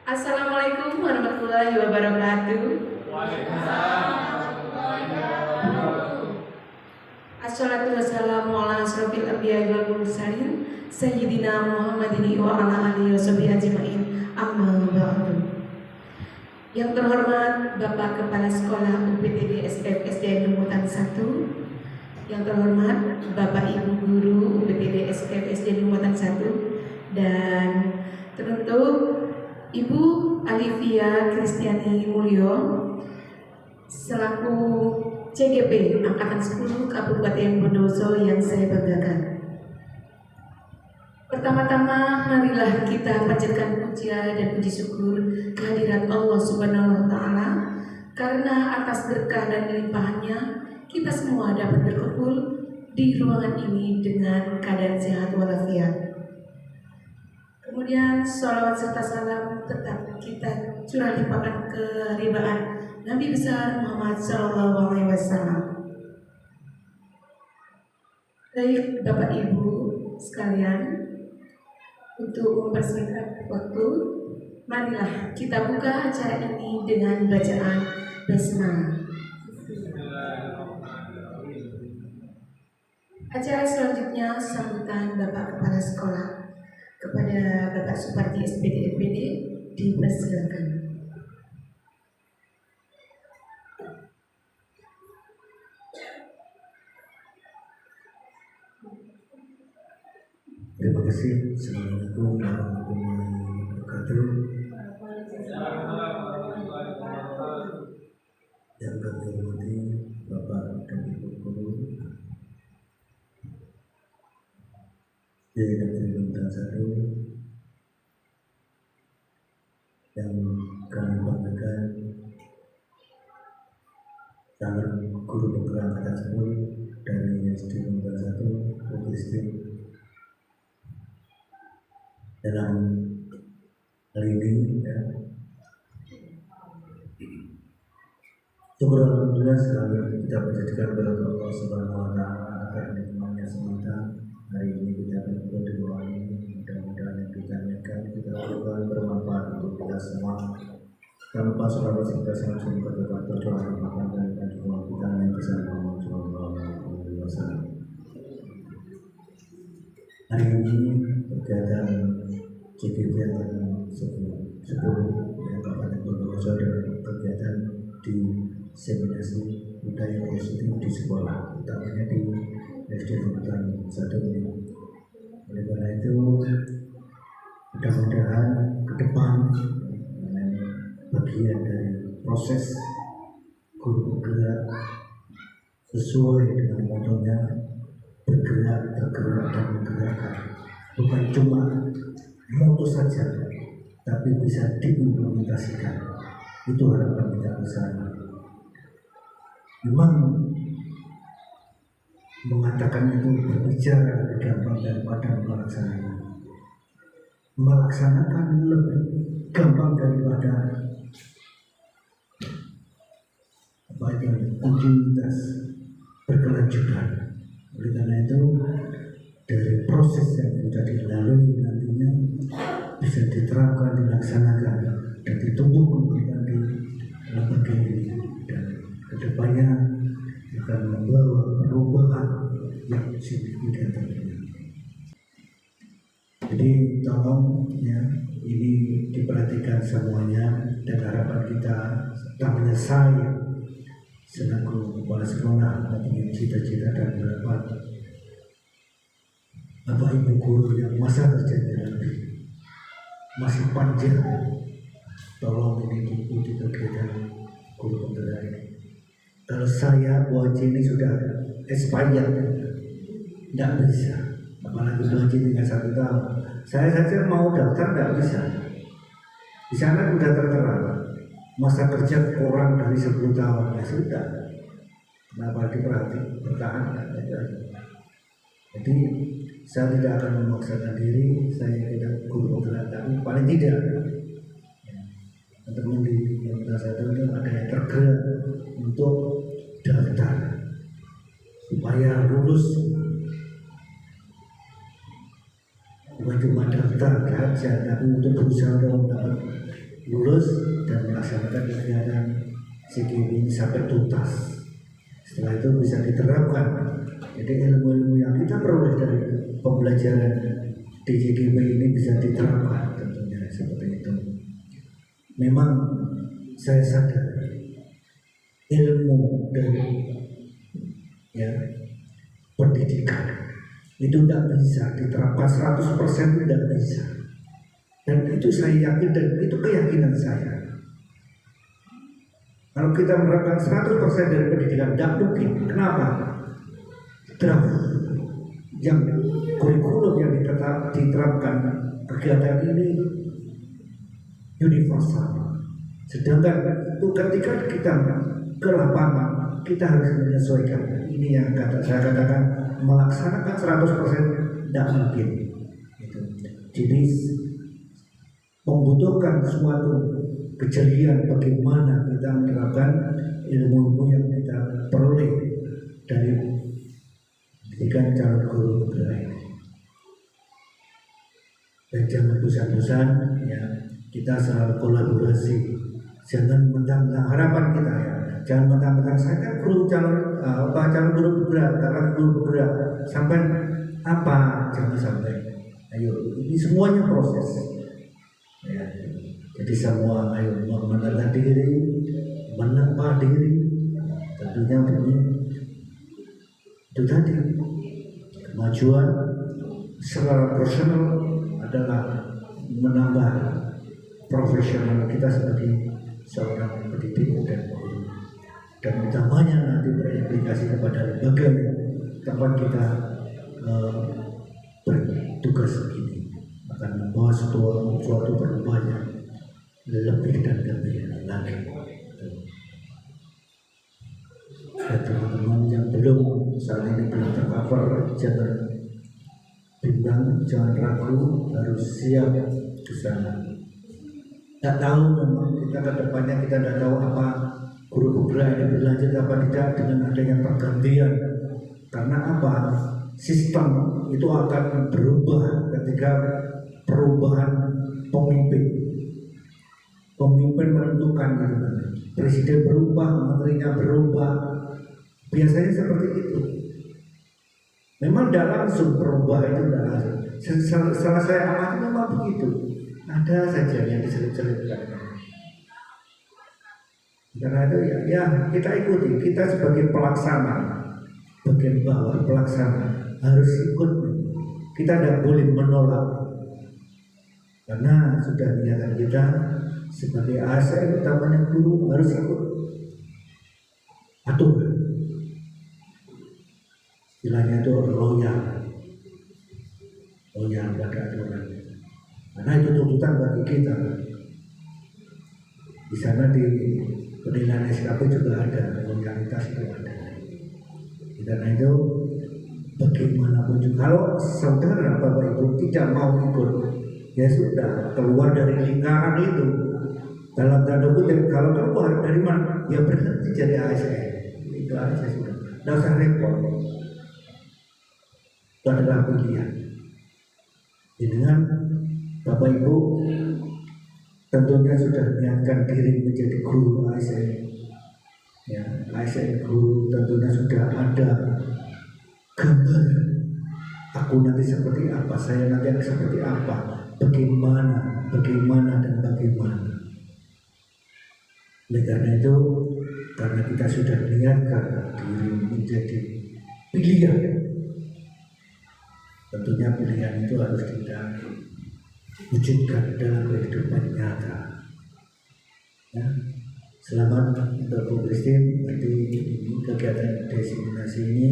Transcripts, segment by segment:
Assalamualaikum warahmatullahi wabarakatuh. Assalatu wassalamu ala asrofil anbiya'i wal mursalin Sayyidina Muhammadin wa ala alihi washabihi ajma'in. Amma ba'du. Yang terhormat Bapak Kepala Sekolah UPTD SKF Lumutan 1, yang terhormat Bapak Ibu Guru UPTD SKF Lumutan 1, dan teruntuk Ibu Alivia Kristiani Mulyo selaku CGP Angkatan 10 Kabupaten Bondowoso yang saya banggakan. Pertama-tama marilah kita panjatkan puja dan puji syukur kehadirat Allah Subhanahu wa Ta'ala, karena atas berkah dan limpahannya kita semua dapat berkumpul di ruangan ini dengan keadaan sehat walafiat. Kemudian sholawat serta salam tetap kita curah limpahkan ke ribaan Nabi besar Muhammad Sallallahu Alaihi Wasallam. Baik Bapak Ibu sekalian, untuk mempersingkat waktu, marilah kita buka acara ini dengan bacaan basmalah. Acara selanjutnya sambutan Bapak Kepala Sekolah. Kepada Bapak Supardi SPD FPD dipersilakan. Terima kasih. Assalamualaikum warahmatullahi wabarakatuh. Yang kami hormati Bapak dan Ibu Guru di Negeri Lumutan 1, yang kami banggakan calon guru penggerak angkatan 10 dari SD Lumutan 1 Logistik. Dalam hal ini syukur alhamdulillah sekali kita menjadikan kepada Allah Subhanahu wa Ta'ala agar nikmatnya semata hari ini kita berkumpul di ruangan ini. Mudah-mudahan yang kita niatkan kita lakukan bermanfaat untuk kita semua. Tanpa saudara kita sangat sungguh tetap berdoa dan semua kita yang bersama Muhammad Sallallahu Alaihi Wasallam. Hari ini kegiatan CGP yang 10 yang Kabupaten Bondowoso dengan kegiatan diseminasi budaya positif di sekolah, utamanya di SD Lumutan 1 ini. Oleh karena itu, mudah-mudahan ke depan bagian dari proses guru bergerak sesuai dengan motonya bergerak, tergerak, dan menggerakkan. Bukan cuma moto saja, tapi bisa diimplementasikan. Itu harapan kita bersama. Memang mengatakan itu berbicara lebih gampang daripada melaksanakan. Melaksanakan lebih gampang daripada kontinuitas berkelanjutan. Oleh karena itu, dari proses yang sudah dilalui nantinya bisa diterapkan, dilaksanakan, dan ditumbuh kembangkan di lembaga ini, dan kedepannya akan membawa perubahan yang signifikan tentunya. Jadi tolong ya, ini diperhatikan semuanya, dan harapan kita serta saya selaku kepala sekolah mempunyai cita-cita dan harapan Bapak Ibu Guru yang masa kerjanya masih panjang, tolong ini diikuti kegiatan guru penggerak ini. Kalau saya wajib ini sudah expired, tidak bisa. Apalagi wajib tinggal 1 tahun. Saya saja mau daftar tidak bisa. Di sana sudah tertera masa kerja kurang dari 10 tahun. Ya sudah. Kenapa dipertahankan? Jadi saya tidak akan memaksakan diri. Saya tidak guru penggerak, tapi paling tidak teman-teman di Lumutan 1 itu ada yang tergerak untuk daftar supaya lulus. Bukan cuma daftar saja, tapi untuk berusaha untuk mendapat lulus dan melaksanakan kegiatan CGB ini sampai tuntas. Setelah itu bisa diterapkan. Jadi ilmu-ilmu yang kita peroleh dari pembelajaran di CGB ini bisa diterapkan tentunya seperti itu. Memang saya sadar ilmu dari pendidikan itu tidak bisa diterapkan 100%, tidak bisa. Dan itu saya yakin dan itu keyakinan saya. Kalau kita menerapkan 100% dari pendidikan, tidak mungkin. Kenapa? Draft yang kurikulum yang diterapkan kegiatan ini universal. Sedangkan itu ketika kita ke lapangan, kita harus menyesuaikan. Ini yang saya katakan melaksanakan 100% tidak mungkin. Jadi membutuhkan suatu kejelian bagaimana kita menerapkan ilmu-ilmu yang kita peroleh dari pendidikan calon guru penggerak ini. Dan jangan bosan-bosan ya, kita selalu kolaborasi. Jangan mentang-mentang harapan kita ya, jangan mentang-mentang saya kan guru calon guru penggerak, guru penggerak sampai apa, jangan sampai. Ayo, ini semuanya proses. Ya, jadi semua ayo mengenal diri, menambah diri, tentunya ini itu tadi kemajuan secara personal adalah menambah profesional kita sebagai seorang pendidik dan guru, dan utamanya nanti berimplikasi kepada lembaga tempat kita bertugas ini akan membawa suatu perubahan yang lebih dan lebih lagi. Dan teman-teman yang belum saat ini belum tercover, jangan bimbang, jangan ragu, harus siap ke sana. Tidak tahu memang kita ke depannya, kita tidak tahu apa guru penggerak ini berlanjut apa tidak dengan adanya pergantian. Karena apa? Sistem itu akan berubah ketika perubahan pemimpin. Pemimpin menentukan, presiden berubah, menterinya berubah. Biasanya seperti itu. Memang tidak langsung berubah, itu tidak langsung. Setelah saya amati memang begitu. Ada saja yang diselip-selipkan. Karena itu ya kita ikuti. Kita sebagai pelaksana, bagian bawah pelaksana harus ikut. Kita tidak boleh menolak. Karena sudah niatan kita sebagai ASN, utamanya guru, harus ikut aturan. Istilahnya itu loyal pada aturan. Karena itu tuntutan bagi kita. Di sana di penilaian SKP juga ada loyalitas, itu ada. Karena itu bagaimanapun juga, kalau saudara Bapak Ibu tidak mau ikut, ya sudah, keluar dari lingkaran itu. Dalam tanda kutip, kalau keluar dari mana, ya berhenti jadi ASN. Itu aja sudah, tidak usah repot. Itu adalah pilihan. Dengan Bapak Ibu tentunya sudah niatkan diri menjadi guru ASN. Ya, ASN guru tentunya sudah ada gambar. Aku nanti seperti apa, saya nanti akan seperti apa, bagaimana. Oleh karena itu, karena kita sudah niatkan diri menjadi pilihan, tentunya pilihan itu harus kita wujudkan dalam kehidupan nyata. Ya, selamat untuk Bu Christine, nanti kegiatan diseminasi ini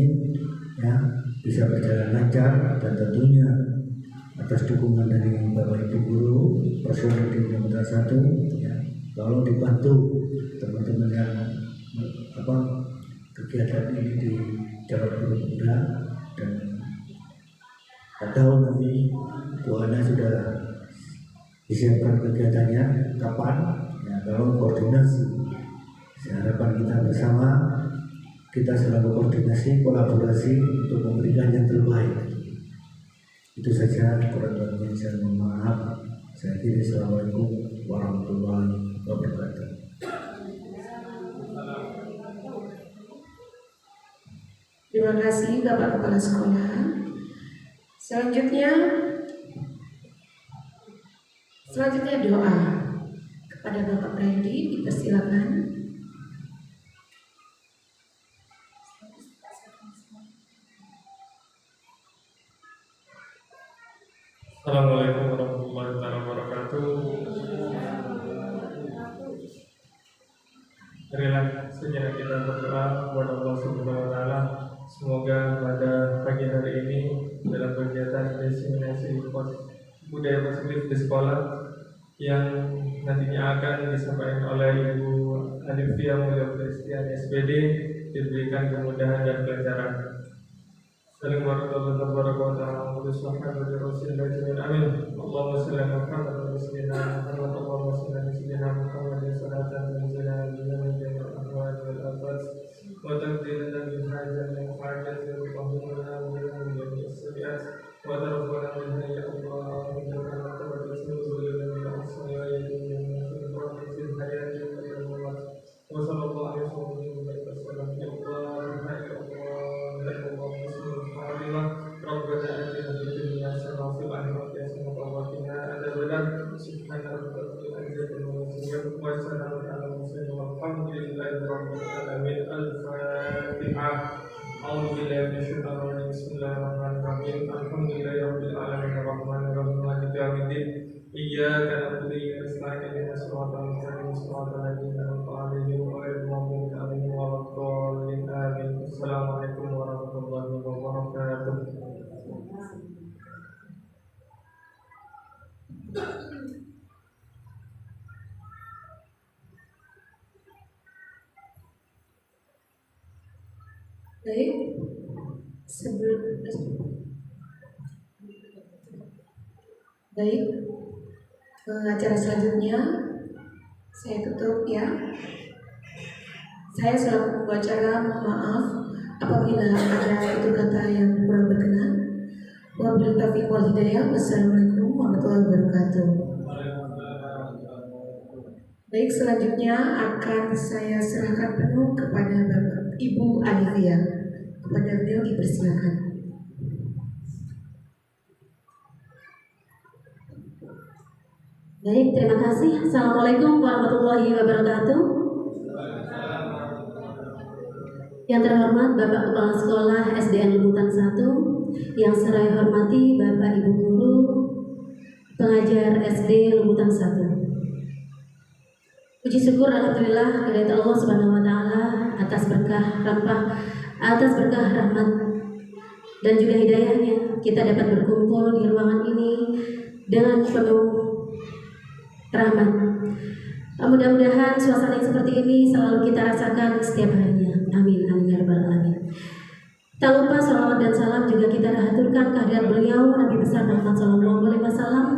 ya bisa berjalan lancar, dan tentunya atas dukungan dari Bapak Ibu guru, personel di Unit 1 ya, tolong dibantu teman-teman yang kegiatan ini di Calon Guru Penggerak. Dan tak tahu nanti Bu Ana sudah disiapkan kegiatannya kapan ya, kalau koordinasi, harapan kita bersama, kita selalu koordinasi, kolaborasi untuk memberikan yang terbaik. Itu saja, kurang lebihnya saya mohon maaf. Saya kira, assalamualaikum warahmatullahi wabarakatuh. Terima kasih Bapak Kepala Sekolah. Selanjutnya doa kepada Bapak Brady, dipersilakan. Assalamualaikum warahmatullahi wabarakatuh. Marilah sejenak kita berdoa kepada Allah Subhanahu wa taala. Semoga pada pagi hari ini dalam kegiatan diseminasi budaya positif di sekolah yang nantinya akan disampaikan oleh Ibu Alifia Mulya Kristian SPD diberikan kemudahan dan kelancaran. Salam warahmatullahi wabarakatuh. Amin. Allahumma shalli ala Muhammad wa ala sayyidina Muhammad. Allahumma shalli ala sayyidina Muhammad wa salatan wa salam ala jami'il ahwal wal afat wa taqdirana bil hajat wa hajat wa qahmuna wa jami'is sayiat wa tarfana minha ya Allah wa jannana wa rasuluna min as-sayyidin min fil hayati wa al-mamat wa sallallahu alaihi wa sallam ya Allah. ربنا آتنا في الدنيا حسنة وفي الآخرة حسنة وقنا عذاب النار سبحان ربك رب العزة عما يصفون وسلام على المرسلين والحمد لله رب العالمين. الفاتحة. أعوذ بالله من الشيطان الرجيم. بسم الله الرحمن الرحيم. الحمد لله رب العالمين الرحمن الرحيم مالك يوم الدين. إياك نعبد وإياك نستعين اهدنا الصراط المستقيم صراط الذين أنعمت عليهم غير المغضوب عليهم ولا الضالين آمين. السلام عليكم ورحمة الله وبركاته. Baik, acara selanjutnya saya tutup ya. Saya selaku pembawa acara mohon maaf apabila ada tutur kata yang kurang berkenan. Wabillahi taufiq wal hidayah. Wassalamualaikum warahmatullahi wabarakatuh. Baik, selanjutnya akan saya serahkan penuh kepada Bapak Ibu Alifia. Kepada beliau dipersilakan. Baik, terima kasih. Assalamualaikum warahmatullahi wabarakatuh. Yang terhormat Bapak Kepala Sekolah SDN Lebutan 1, yang saya hormati Bapak Ibu Guru pengajar SD Lebutan 1. Puji syukur alhamdulillah kepada Allah Subhanahu wa taala atas berkah rahmat dan juga hidayahnya kita dapat berkumpul di ruangan ini dengan penuh rahmat. Mudah-mudahan suasana yang seperti ini selalu kita rasakan setiap harinya. Amin, amin ya rabbal alamin. Tak lupa salawat dan salam juga kita haturkan kehadirat beliau Nabi besar Muhammad SAW,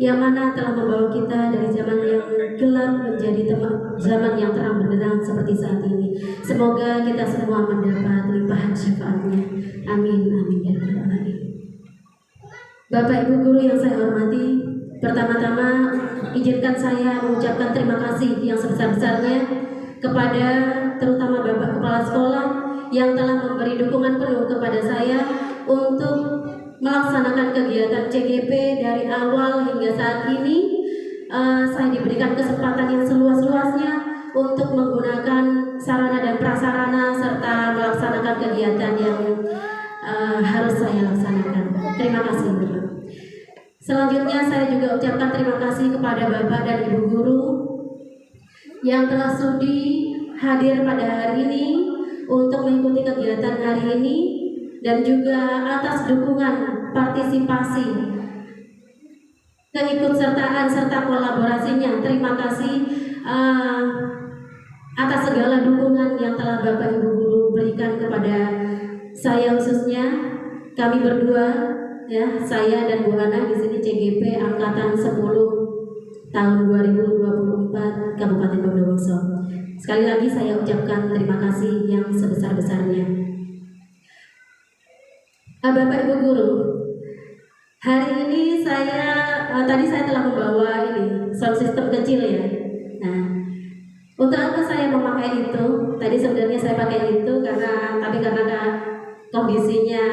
yang mana telah membawa kita dari zaman yang gelap menjadi zaman yang terang benderang seperti saat ini. Semoga kita semua mendapat limpahan syafaatnya. Amin, amin ya rabbal alamin. Bapak Ibu Guru yang saya hormati, pertama-tama izinkan saya mengucapkan terima kasih yang sebesar-besarnya kepada terutama Bapak Kepala Sekolah yang telah memberi dukungan penuh kepada saya untuk melaksanakan kegiatan CGP dari awal hingga saat ini. Saya diberikan kesempatan yang seluas-luasnya untuk menggunakan sarana dan prasarana serta melaksanakan kegiatan yang harus saya laksanakan. Terima kasih. Selanjutnya saya juga ucapkan terima kasih kepada Bapak dan Ibu Guru yang telah sudi hadir pada hari ini untuk mengikuti kegiatan hari ini dan juga atas dukungan partisipasi, keikutsertaan serta kolaborasinya. Terima kasih atas segala dukungan yang telah Bapak Ibu Guru berikan kepada saya, khususnya kami berdua ya, saya dan Bu Ana di sini CGP angkatan 10 tahun 2024 Kabupaten Bondowoso. Sekali lagi saya ucapkan terima kasih yang sebesar-besarnya. Bapak Ibu Guru, Hari ini tadi saya telah membawa ini sound system kecil ya. Nah, untuk apa saya memakai itu? Tadi sebenarnya saya pakai itu karena kondisinya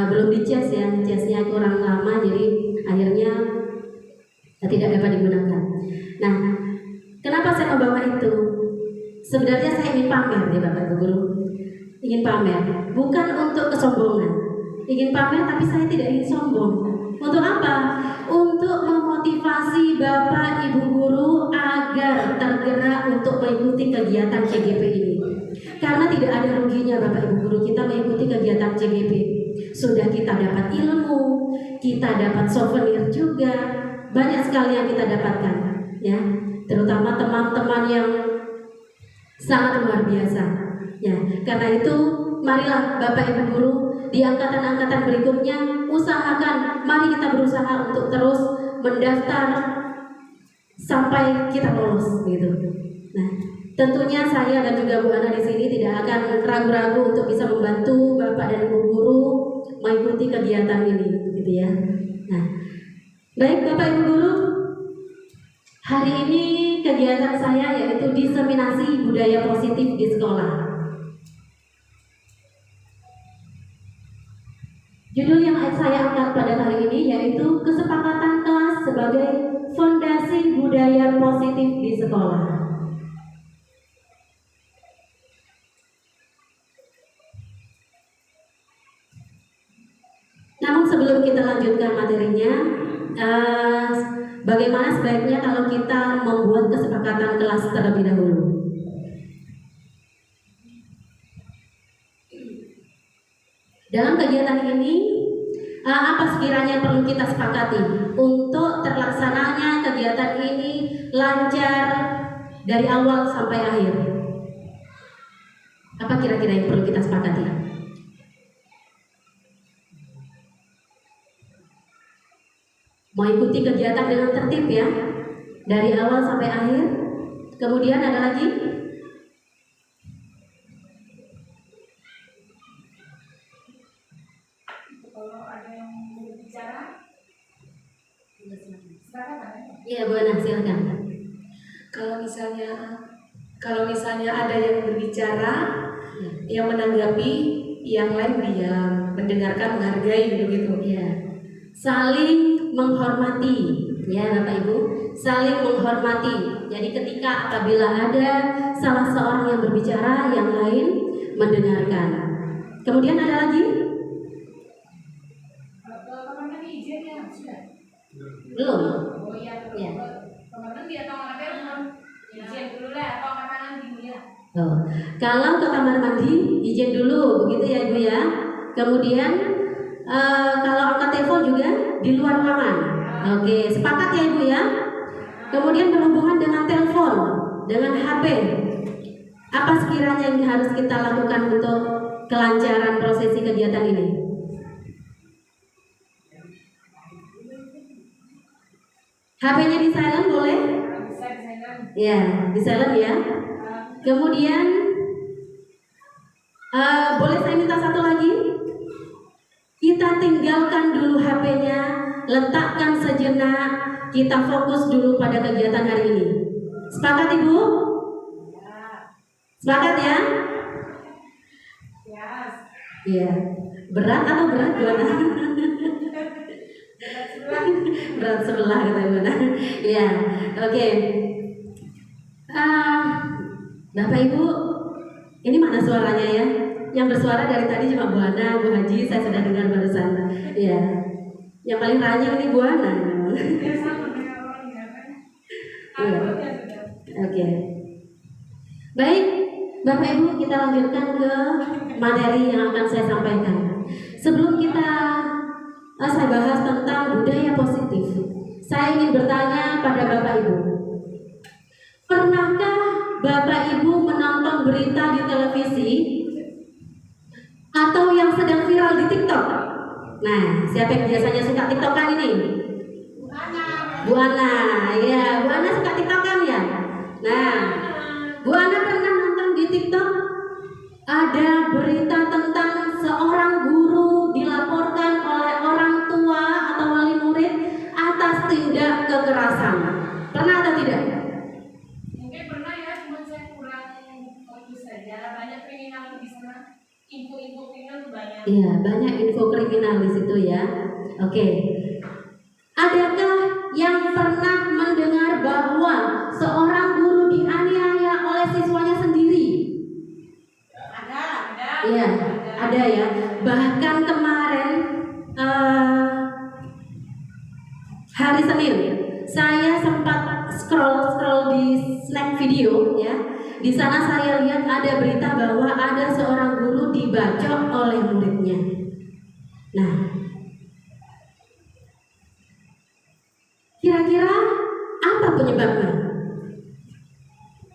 belum dicas ya, casnya kurang lama, jadi akhirnya tidak dapat digunakan. Nah, kenapa saya membawa itu? Sebenarnya saya ingin pamer ya Bapak Ibu Guru, ingin pamer, bukan untuk kesombongan, ingin pamer tapi saya tidak ingin sombong. Untuk apa? Untuk memotivasi Bapak Ibu Guru agar tergerak untuk mengikuti kegiatan CGP ini. Karena tidak ada ruginya Bapak Ibu Guru kita mengikuti kegiatan CGP. Sudah kita dapat ilmu, kita dapat souvenir juga, banyak sekali yang kita dapatkan, ya. Terutama teman-teman yang sangat luar biasa, ya. Karena itu, marilah Bapak Ibu Guru di angkatan-angkatan berikutnya usahakan, mari kita berusaha untuk terus mendaftar sampai kita lolos, gitu. Nah, tentunya saya dan juga Bu Ana di sini tidak akan ragu-ragu untuk bisa membantu Bapak dan Ibu Guru mengikuti kegiatan ini, gitu ya. Nah, baik Bapak Ibu Guru, hari ini kegiatan saya yaitu diseminasi budaya positif di sekolah. Judul yang saya angkat pada hari ini yaitu kesepakatan kelas sebagai fondasi budaya positif di sekolah. Namun sebelum kita lanjutkan materinya, bagaimana sebaiknya kalau kita membuat kesepakatan kelas terlebih dahulu? Dalam kegiatan ini, apa sekiranya perlu kita sepakati untuk terlaksananya kegiatan ini lancar dari awal sampai akhir? Apa kira-kira yang perlu kita sepakati? Mengikuti kegiatan dengan tertib ya, dari awal sampai akhir. Kemudian ada lagi? Kalau ada yang mau bicara, Iya, Bu Ana, silakan. kalau misalnya ada yang berbicara, yang menanggapi, yang lain diam, mendengarkan, menghargai, begitu. Ya, saling menghormati, ya Bapak Ibu, saling menghormati. Jadi ketika apabila ada salah seorang yang berbicara, yang lain mendengarkan. Kemudian ada lagi? Teman-teman izin ya, sudah. Belum. Oh iya, Ya. teman-teman dia tahu mana belum? Izin dulu lah, atau makanan gini ya. Oh. Kalau ke kamar mandi izin dulu, begitu ya Ibu ya. Kemudian kalau angkat telepon juga di luar ruangan. Oke, sepakat ya Ibu ya. Kemudian berhubungan dengan telepon, dengan HP. Apa sekiranya yang harus kita lakukan untuk kelancaran prosesi kegiatan ini? HP-nya di silent boleh? Bisa disampaikan. Ya, di silent ya. Kemudian boleh saya minta satu lagi? Kita tinggalkan dulu HP-nya, letakkan sejenak, kita fokus dulu pada kegiatan hari ini. Sepakat Ibu? Sepakat ya? Yes. Iya. Berat atau berat gimana? Berat sebelah kata Ibu. Iya, oke. Bapak Ibu, ini mana suaranya ya? Yang bersuara dari tadi cuma Bu Ana, Bu Haji, saya sudah dengar barusan. Iya. Yang paling ranjang ini Bu Ana. Iya. Oke. Baik, Bapak Ibu, kita lanjutkan ke materi yang akan saya sampaikan. Sebelum saya bahas tentang budaya positif, saya ingin bertanya pada Bapak Ibu. Pernahkah Bapak Ibu menonton berita di televisi atau yang sedang viral di TikTok? Nah, siapa yang biasanya suka TikTokan ini? Bu Ana, ya, Bu Ana suka TikTokan ya? Nah, Bu Ana pernah nonton di TikTok ada berita tentang seorang guru dilaporkan oleh orang tua info-info kriminal banyak. Iya, banyak info kriminal di situ ya. Oke. Adakah yang pernah mendengar bahwa seorang guru dianiaya oleh siswanya sendiri? Ada. Iya, ada ya. Bahkan kemarin hari Senin saya sempat scroll di snack video ya. Di sana saya lihat ada berita bahwa ada seorang guru dibacok oleh muridnya. Nah, kira-kira apa penyebabnya?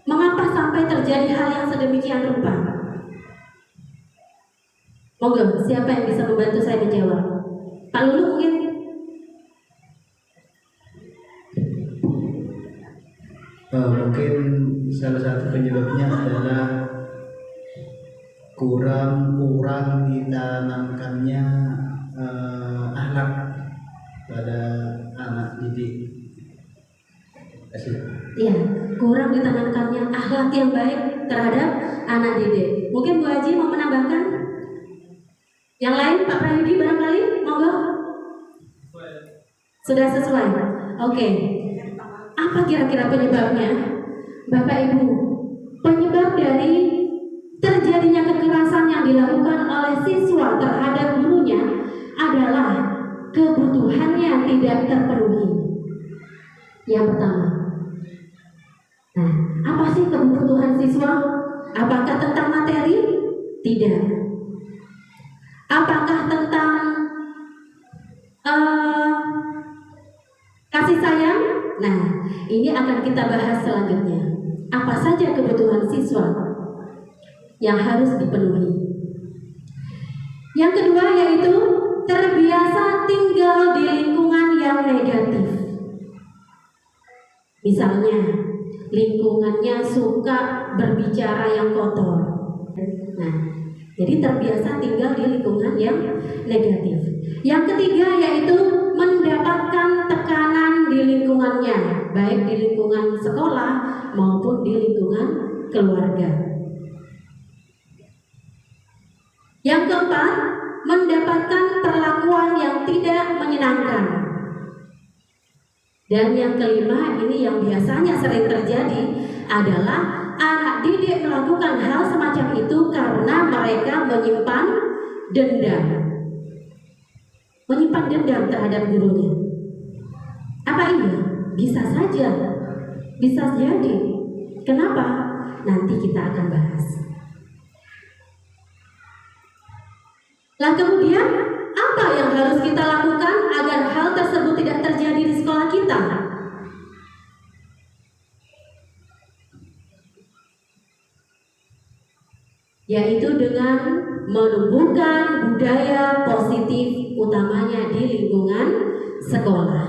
Mengapa sampai terjadi hal yang sedemikian rupa? Monggo, siapa yang bisa membantu saya menjawab? Pak Lulu mungkin? Mungkin salah satu penyebabnya adalah kurang ditanamkannya akhlak pada anak didik. Iya, kurang ditanamkannya akhlak yang baik terhadap anak didik. Mungkin Bu Haji mau menambahkan? Yang lain, Pak Prayudi barangkali, monggo. Sudah sesuai. Oke. Apa kira-kira penyebabnya, Bapak Ibu? Penyebab dari terjadinya kekerasan yang dilakukan oleh siswa terhadap gurunya adalah kebutuhannya tidak terpenuhi. Yang pertama. Nah, apa sih kebutuhan siswa? Apakah tentang materi? Tidak. Apakah tentang kasih sayang? Nah, ini akan kita bahas selanjutnya. Apa saja kebutuhan siswa yang harus dipenuhi? Yang kedua yaitu terbiasa tinggal di lingkungan yang negatif. Misalnya, lingkungannya suka berbicara yang kotor. Nah, jadi terbiasa tinggal di lingkungan yang negatif. Yang ketiga yaitu mendapatkan tekanan di lingkungannya, baik di lingkungan sekolah maupun di lingkungan keluarga. Yang keempat, mendapatkan perlakuan yang tidak menyenangkan. Dan yang kelima, ini yang biasanya sering terjadi adalah anak didik melakukan hal semacam itu karena mereka menyimpan dendam. Menyimpan dendam terhadap gurunya. Apa iya? Bisa saja. Bisa jadi. Kenapa? Nanti kita akan bahas. Lah kemudian, apa yang harus kita lakukan agar hal tersebut tidak terjadi di sekolah kita? Yaitu dengan menumbuhkan budaya positif utamanya di lingkungan sekolah.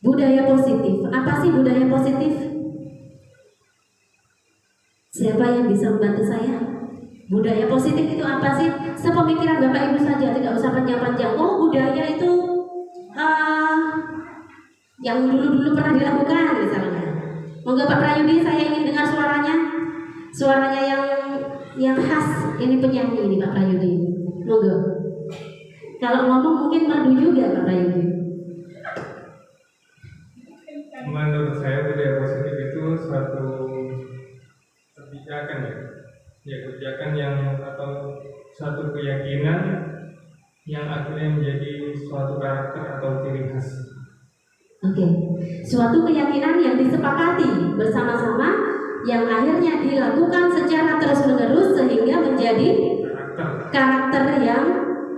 Budaya positif, apa sih budaya positif? Siapa yang bisa membantu saya? Budaya positif itu apa sih? Sepemikiran Bapak Ibu saja, tidak usah panjang-panjang. Oh, budaya itu yang dulu-dulu pernah dilakukan misalnya. Monggo Pak Prayudi, saya ingin dengar suaranya. Suaranya yang khas. Ini penyanyi ini Pak Prayudi. Monggo. Kalau ngomong mungkin merdu juga Pak Prayudi. Menurut saya budaya positif itu suatu kebijakan kebijakan yang atau suatu keyakinan yang akhirnya menjadi suatu karakter atau ciri khas. Oke, suatu keyakinan yang disepakati bersama-sama yang akhirnya dilakukan secara terus-menerus sehingga menjadi karakter yang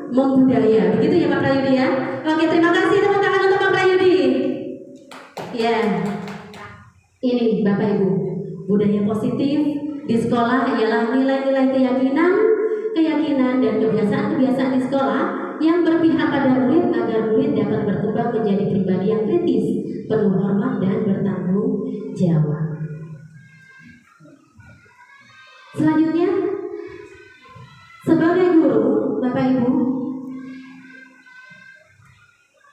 membudaya. Begitu ya Pak Prayudi ya? Oke, terima kasih, tepuk tangan untuk Pak Prayudi. Ya, ini Bapak Ibu, budaya positif di sekolah ialah nilai-nilai keyakinan dan kebiasaan-kebiasaan di sekolah yang berpihak pada murid agar murid dapat berkembang menjadi pribadi yang kritis, penuh hormat dan bertanggung jawab. Selanjutnya, sebagai guru, Bapak Ibu,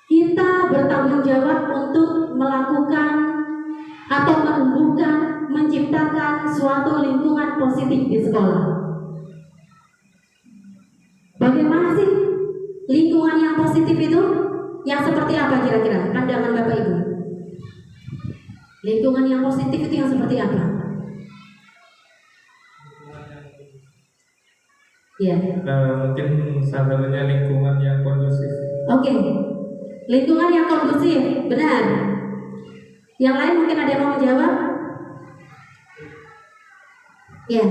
kita bertanggung jawab untuk melakukan atau menumbuhkan, menciptakan suatu positif di sekolah. Bagaimana sih lingkungan yang positif itu? Yang seperti apa kira-kira pandangan Bapak Ibu? Lingkungan yang positif itu yang seperti apa? Ya. Mungkin salah satunya lingkungan yang kondusif. Oke. Lingkungan yang kondusif, benar. Yang lain mungkin ada yang mau menjawab? Ya.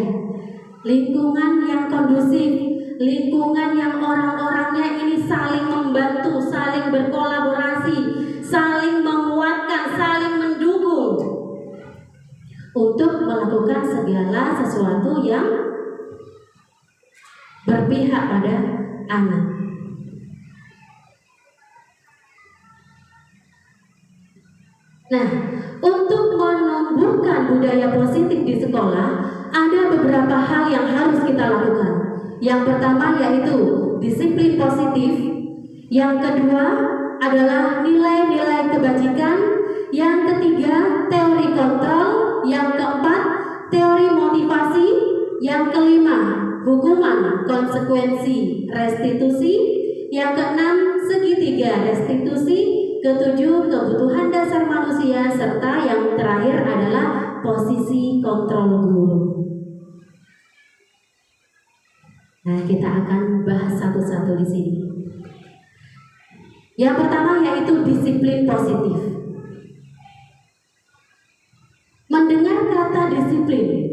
Lingkungan yang kondusif, lingkungan yang orang-orangnya ini saling membantu, saling berkolaborasi, saling menguatkan, saling mendukung untuk melakukan segala sesuatu yang berpihak pada anak. Nah, untuk menumbuhkan budaya positif di sekolah, ada beberapa hal yang harus kita lakukan. Yang pertama yaitu disiplin positif. Yang kedua adalah nilai-nilai kebajikan. Yang ketiga, teori kontrol. Yang keempat, teori motivasi. Yang kelima, hukuman, konsekuensi, restitusi. Yang keenam, segitiga restitusi. Ketujuh, kebutuhan dasar manusia. Serta yang terakhir adalah posisi kontrol guru. Nah, kita akan bahas satu-satu di sini. Yang pertama yaitu disiplin positif. Mendengar kata disiplin,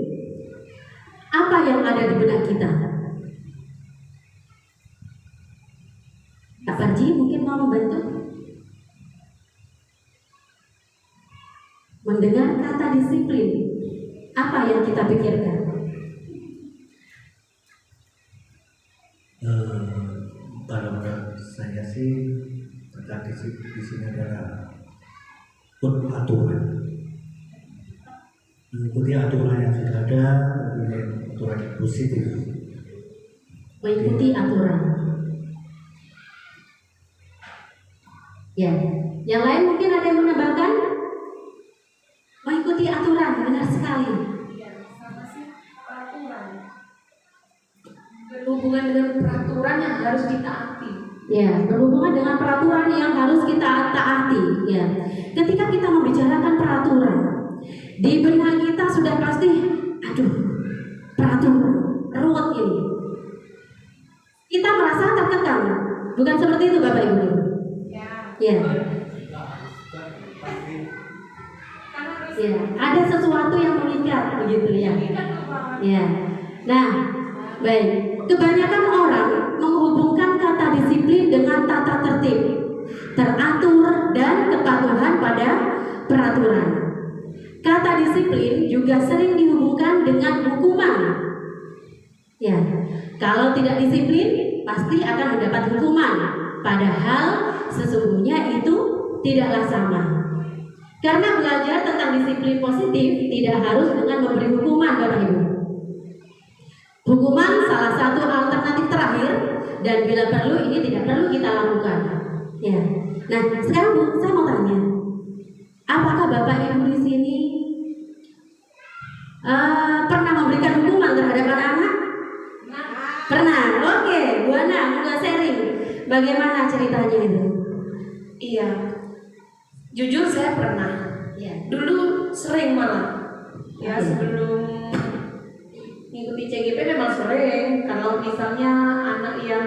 apa yang ada di benak kita? Pak Parji mungkin mau membantu? Mendengar kata disiplin, apa yang kita pikirkan? Kalau saya sih kata di sini adalah aturan, mengikuti aturan yang sudah ada, aturan yang positif. Mengikuti aturan. Ya, yang lain mungkin ada yang menambahkan? Mengikuti aturan, benar sekali. Iya, sama sih peraturan. Berhubungan dengan peraturan yang harus ditaati. Ya, berhubungan dengan peraturan yang harus kita taati. Ya, ketika kita membicarakan peraturan, di benak kita sudah pasti, aduh, peraturan, ruwet ini. Kita merasa terkekang, bukan seperti itu Bapak Ibu? Ya. Ya. Karena harus Ya, ada sesuatu yang mengikat begitu ya. Ya. Nah, baik. Kebanyakan orang menghubungkan kata disiplin dengan tata tertib, teratur dan kepatuhan pada peraturan. Kata disiplin juga sering dihubungkan dengan hukuman. Ya, kalau tidak disiplin pasti akan mendapat hukuman. Padahal sesungguhnya itu tidaklah sama. Karena belajar tentang disiplin positif tidak harus dengan memberi hukuman, Bapak Ibu. Hukuman salah satu alternatif terakhir, dan bila perlu ini tidak perlu kita lakukan. Ya. Nah, sekarang Bu, saya mau tanya, apakah Bapak Ibu di sini pernah memberikan hukuman terhadap anak-anak? Pernah. Oke, Bu Ana, udah sharing. Bagaimana ceritanya itu? Iya, jujur saya pernah. Ya. Dulu sering malah. Ya, sebelum mengikuti CGP memang sering. Kalau misalnya anak yang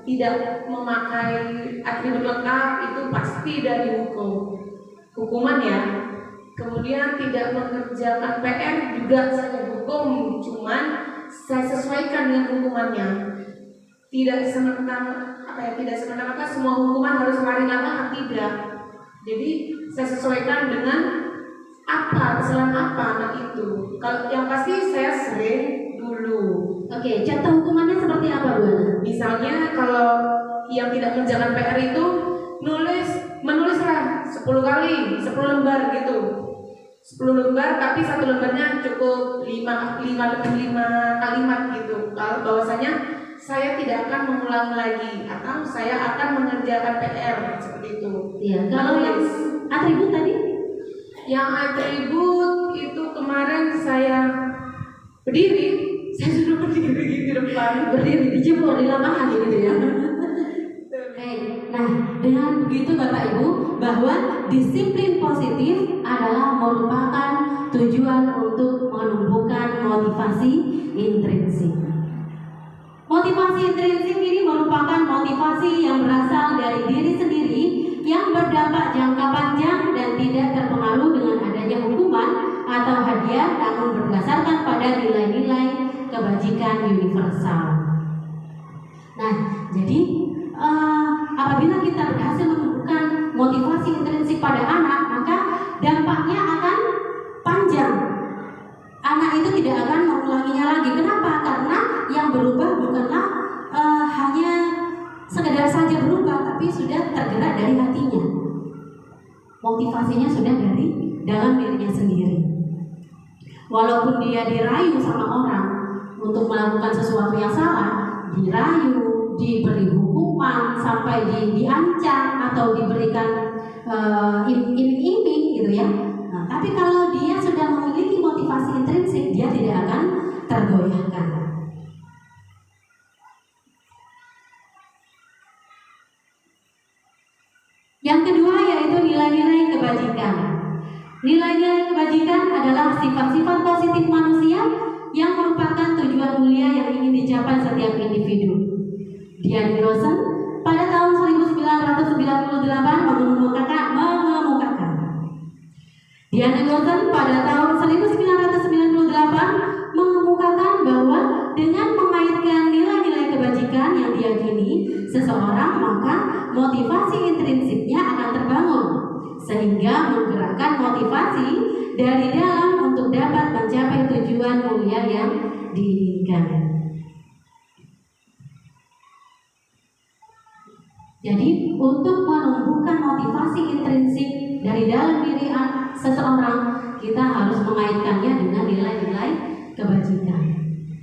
tidak memakai atribut lengkap itu pasti dari hukuman ya. Kemudian tidak mengerjakan PR juga saya hukum, cuman saya sesuaikan dengan hukumannya. Tidak semena-mena semua hukuman harus lari lapangan, tidak. Jadi saya sesuaikan dengan kesalahan apa anak itu. Kalau yang pasti saya sering dulu. Oke, contoh hukumannya seperti apa, Bu Ana? Misalnya kalau yang tidak mengerjakan PR itu menulislah 10 kali, 10 lembar gitu. 10 lembar tapi satu lembarnya cukup 5 kalimat gitu. Kalau bahwasanya saya tidak akan mengulang lagi atau saya akan mengerjakan PR seperti itu. Iya, kalau yang atribut tadi? Yang atribut itu kemarin saya berdiri, saya suruh berdiri di depan. Berdiri dijemur di lapangan gitu ya. Oke, nah dengan begitu Bapak Ibu bahwa disiplin positif adalah merupakan tujuan untuk menumbuhkan motivasi intrinsik. Motivasi intrinsik ini merupakan motivasi yang berasal dari diri sendiri yang berdampak jangka panjang dan tidak terpengaruh dengan adanya hukuman atau hadiah, namun berdasarkan pada nilai-nilai kebajikan universal. Nah, jadi apabila kita berhasil menumbuhkan motivasi intrinsik pada anak, maka dampaknya akan panjang. Anak itu tidak akan mengulanginya lagi. Kenapa? Karena yang berubah bukanlah hanya sekedar saja berubah, tapi sudah tergerak dari hatinya. Motivasinya sudah dari dalam dirinya sendiri. Walaupun dia dirayu sama orang untuk melakukan sesuatu yang salah, dirayu, diberi hukuman, sampai diancam atau diberikan iming-iming gitu ya. Nah, tapi kalau dia sudah memiliki motivasi intrinsik, dia tidak akan tergoyahkan. Yang kedua yaitu nilai-nilai kebajikan. Nilai-nilai kebajikan adalah sifat-sifat positif manusia yang merupakan tujuan mulia yang ingin dicapai setiap individu. Dian Rosen pada tahun 1998 mengemukakan Dian Rosen pada tahun 1998 mengemukakan bahwa dengan mengaitkan nilai-nilai kebajikan yang diyakini seseorang, maka motivasi intrinsiknya akan terbangun sehingga menggerakkan motivasi dari dalam untuk dapat mencapai tujuan mulia yang diinginkan. Jadi untuk menumbuhkan motivasi intrinsik dari dalam diri seseorang, kita harus mengaitkannya dengan nilai-nilai kebajikan.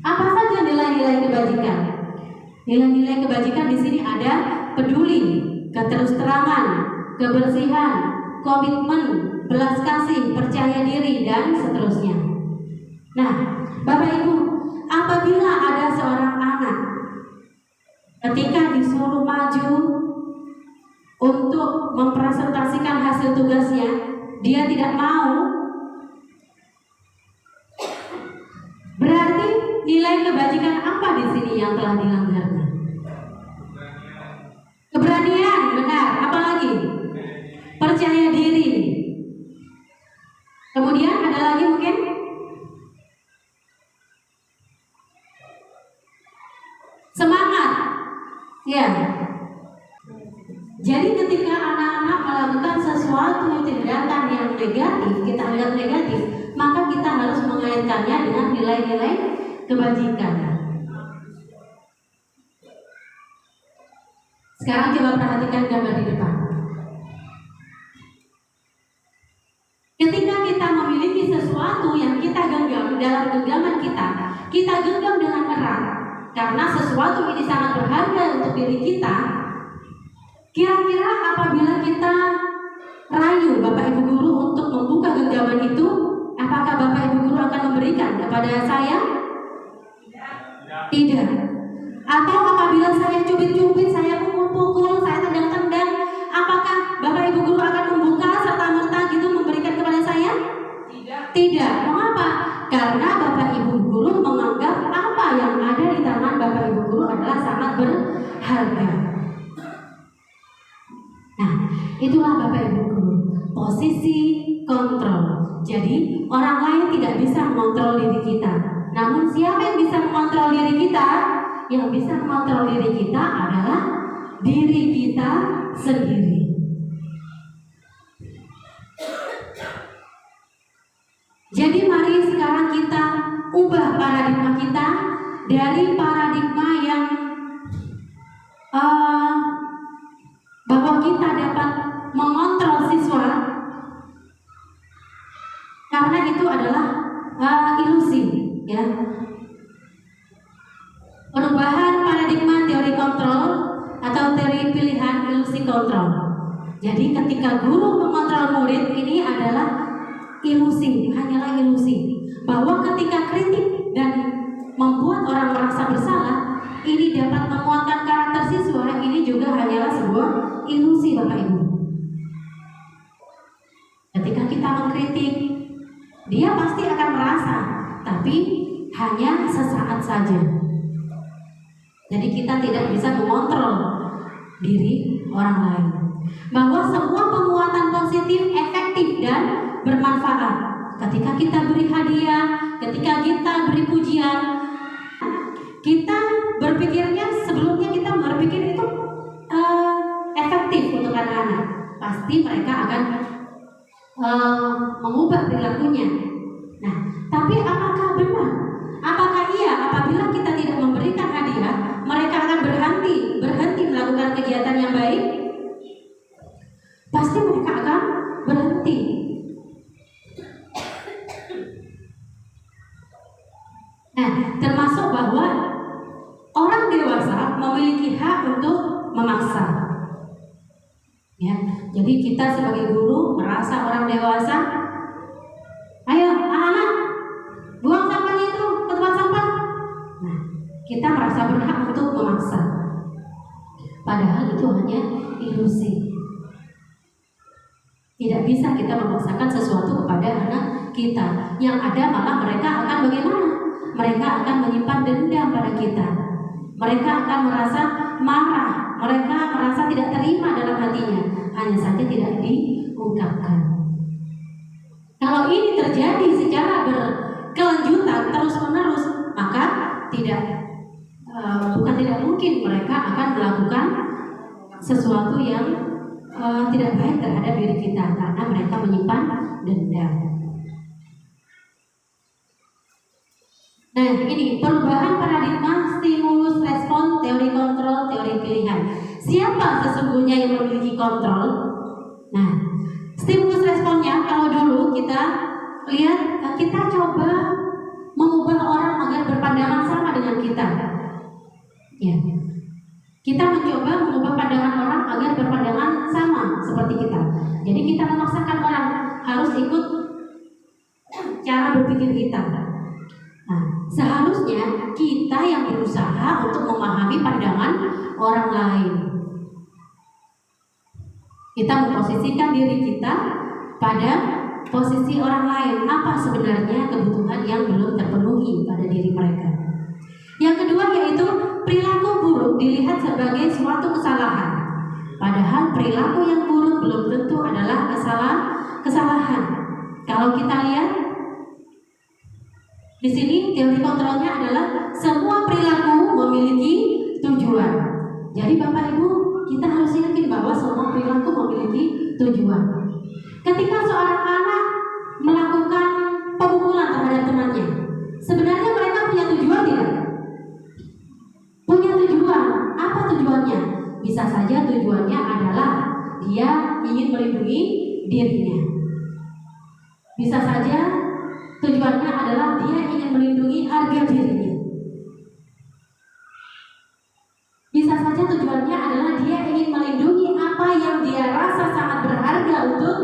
Apa saja nilai-nilai kebajikan? Nilai-nilai kebajikan di sini ada peduli, keterusterangan, kebersihan, komitmen, belas kasih, percaya diri, dan seterusnya. Nah, Bapak Ibu, apabila ada seorang anak ketika disuruh maju untuk mempresentasikan hasil tugasnya, dia tidak mau, berarti nilai kebajikan apa di sini yang telah dilanggarkan? Keberanian, benar. Apa lagi? Percaya diri. Kemudian ada lagi mungkin? Semangat. Ya. Jadi ketika anak-anak melakukan sesuatu tindakan yang negatif, kita lihat negatif, maka kita harus mengaitkannya dengan nilai-nilai kebajikan. Sekarang coba perhatikan gambar di depan. Ketika kita memiliki sesuatu yang kita genggam dalam genggaman kita genggam dengan erat karena sesuatu ini sangat berharga untuk diri kita. Kira-kira apabila kita rayu Bapak Ibu Guru untuk membuka genggaman itu, apakah Bapak Ibu Guru akan memberikan kepada saya? Tidak. Atau apabila saya cubit-cubit, saya pukul-pukul, saya tendang-tendang, apakah Bapak Ibu Guru akan membuka serta-merta gitu memberikan kepada saya? Tidak. Mengapa? Karena Bapak Ibu Guru menganggap apa yang ada di tangan Bapak Ibu Guru adalah sangat berharga. Nah, itulah Bapak Ibu Guru, posisi kontrol. Jadi orang lain tidak bisa mengontrol diri kita. Namun siapa yang bisa mengontrol diri kita? Yang bisa mengontrol diri kita adalah diri kita sendiri. Jadi mari sekarang kita ubah paradigma kita dari paradigma yang bahwa kita dapat mengontrol siswa, karena itu adalah ilusi, ya. Perubahan paradigma teori kontrol atau teori pilihan ilusi kontrol. Jadi ketika guru mengontrol murid, ini adalah ilusi, hanyalah ilusi, bahwa ketika kritik dan membuat orang merasa bersalah, ini dapat menguatkan karakter siswa, ini juga hanyalah sebuah ilusi Bapak Ibu. Ketika kita mengkritik, dia pasti akan merasa, tapi hanya sesaat saja. Jadi kita tidak bisa mengontrol diri orang lain. Bahwa semua penguatan positif efektif dan bermanfaat. Ketika kita beri hadiah, ketika kita beri pujian, kita berpikirnya sebelumnya kita berpikir itu efektif untuk anak-anak. Pasti mereka akan mengubah perilakunya. Nah, tapi apakah benar? Apakah iya apabila kita tidak memberikan hadiah, mereka akan berhenti melakukan kegiatan yang baik? Pasti mereka akan berhenti. Nah, termasuk bahwa orang dewasa memiliki hak untuk memaksa. Ya, jadi kita sebagai guru merasa orang dewasa, ayo anak-anak, buang sampahnya itu ke tempat sampah. Nah, kita merasa berhak untuk memaksa. Padahal itu hanya ilusi. Tidak bisa kita memaksakan sesuatu kepada anak kita. Yang ada malah mereka akan bagaimana? Mereka akan menyimpan dendam pada kita. Mereka akan merasa marah. Mereka merasa tidak terima dalam hatinya. Hanya saja tidak diungkapkan. Kalau ini terjadi secara berkelanjutan terus-menerus, maka bukan tidak mungkin mereka akan melakukan sesuatu yang tidak baik terhadap diri kita karena mereka menyimpan dendam. Nah, ini perubahan paradigma stimulus respon teori kontrol teori pilihan. Siapa sesungguhnya yang memiliki kontrol? Nah, stimulus responnya kalau dulu kita lihat, kita coba mengubah orang agar berpandangan sama dengan kita. Ya. Kita mencoba mengubah pandangan orang agar berpandangan sama seperti kita. Jadi kita memaksakan orang harus ikut cara berpikir kita. Nah, seharusnya kita yang berusaha untuk memahami pandangan orang lain. Kita memposisikan diri kita pada posisi orang lain. Apa sebenarnya kebutuhan yang belum terpenuhi pada diri mereka? Yang kedua yaitu perilaku buruk dilihat sebagai suatu kesalahan. Padahal perilaku yang buruk belum tentu adalah kesalahan. Kalau kita lihat di sini teori kontrolnya adalah semua perilaku memiliki tujuan. Jadi Bapak Ibu, kita harus yakin bahwa semua perilaku memiliki tujuan. Ketika seorang anak melakukan pemukulan terhadap temannya, sebenarnya mereka punya tujuan tidak? Punya tujuan. Apa tujuannya? Bisa saja tujuannya adalah dia ingin melindungi dirinya. Bisa saja tujuannya adalah dia ingin melindungi harga dirinya. Bisa saja tujuannya adalah dia ingin melindungi apa yang dia rasa sangat berharga untuk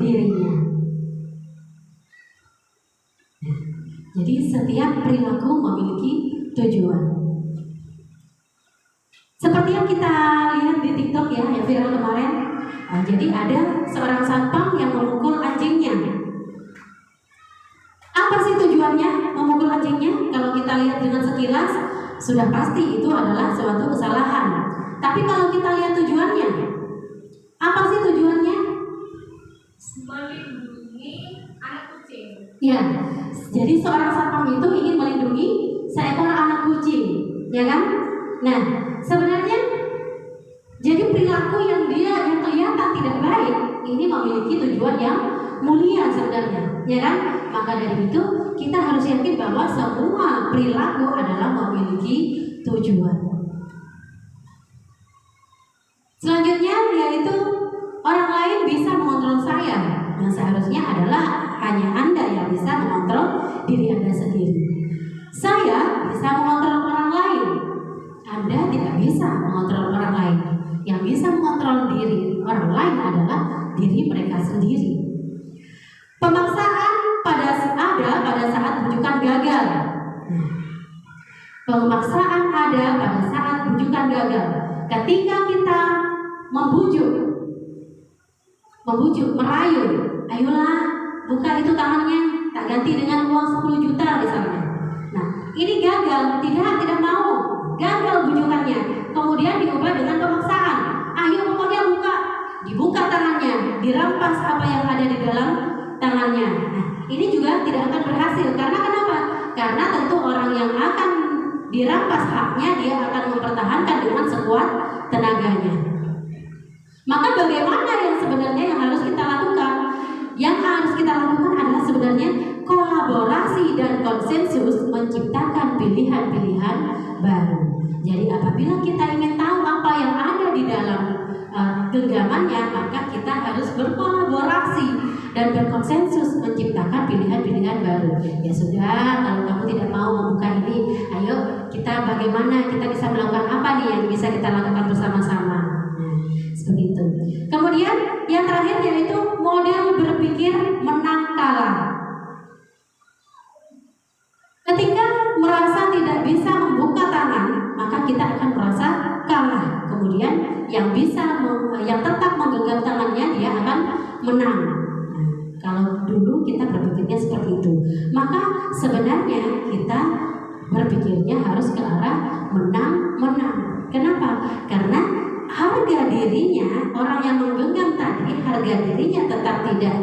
dirinya. Jadi setiap perilaku memiliki tujuan. Seperti yang kita lihat di TikTok ya, yang viral kemarin. Jadi ada seorang satpam yang memukul anjingnya. Apa sih tujuannya memukul anjingnya? Kalau kita lihat dengan sekilas, sudah pasti itu adalah suatu kesalahan. Tapi kalau kita lihat tujuannya, apa sih tujuannya? Melindungi anak kucing. Ya, jadi seorang satpam itu ingin melindungi seekor anak kucing, ya kan? Nah, sebenarnya jadi perilaku yang kelihatan tidak baik ini memiliki tujuan yang mulia sebenarnya, ya kan? Maka dari itu kita harus yakin bahwa semua perilaku adalah memiliki tujuan. Selanjutnya yaitu orang lain bisa mengontrol saya. Yang seharusnya adalah hanya Anda yang bisa mengontrol diri Anda sendiri. Saya bisa mengontrol orang lain. Anda tidak bisa mengontrol orang lain. Yang bisa mengontrol diri orang lain adalah diri mereka sendiri. Pemaksaan pada saat rujukan gagal. Pemaksaan ada pada saat bujukan gagal. Ketika kita membujuk, merayu, ayolah buka itu tangannya, tak ganti dengan uang 10 juta misalnya. Nah, ini gagal, tidak mau, gagal bujukannya. Kemudian diubah dengan pemaksaan. Ayo pokoknya buka, dibuka tangannya, dirampas apa yang ada di dalam tangannya. Nah, ini juga tidak akan berhasil. Karena kenapa? Karena tentu orang yang akan dirampas haknya, dia akan mempertahankan dengan sekuat tenaganya. Maka bagaimana yang sebenarnya yang harus kita lakukan? Yang harus kita lakukan adalah sebenarnya kolaborasi dan konsensus menciptakan pilihan-pilihan baru. Jadi apabila kita ingin tahu apa yang ada di dalam genggamannya, maka kita harus berkolaborasi dan berkonsensus menciptakan pilihan-pilihan baru. Ya sudah, kalau kamu tidak mau membuka ini, ayo kita bagaimana kita bisa melakukan apa nih yang bisa kita lakukan bersama-sama. Nah, seperti itu. Kemudian yang terakhir yaitu model berpikir menang kalah. Ketika merasa tidak bisa membuka tangan, maka kita akan merasa kalah. Kemudian yang tetap menggenggam tangannya, dia akan menang. Nah, kalau dulu kita berpikirnya seperti itu, maka sebenarnya kita berpikirnya harus ke arah menang. Kenapa? Karena harga dirinya, orang yang menggenggam tadi, harga dirinya tetap tidak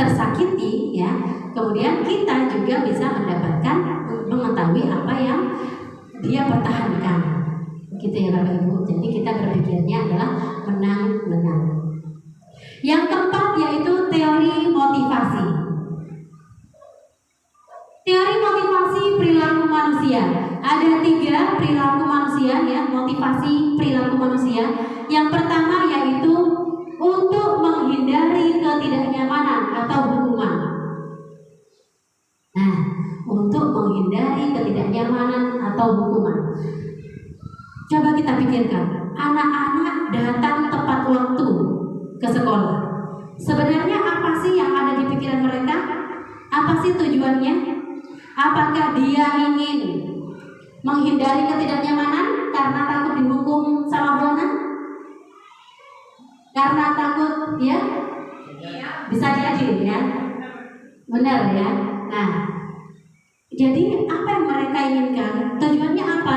tersakiti, ya. Kemudian kita juga bisa mengetahui apa yang dia pertahankan, gitu ya Bapak Ibu. Jadi kita berpikirnya adalah menang. Yang keempat yaitu teori motivasi. Teori motivasi perilaku manusia. Ada 3 perilaku manusia, ya, motivasi perilaku manusia. Yang pertama yaitu untuk menghindari ketidaknyamanan atau hukuman. Nah, untuk menghindari ketidaknyamanan atau hukuman. Coba kita pikirkan, anak-anak datang tepat waktu ke sekolah. Sebenarnya apa sih yang ada di pikiran mereka? Apa sih tujuannya? Apakah dia ingin menghindari ketidaknyamanan karena takut dihukum sama buana? Karena takut, ya? Bisa jadi, ya? Benar, ya? Nah, jadi apa yang mereka inginkan? Tujuannya apa?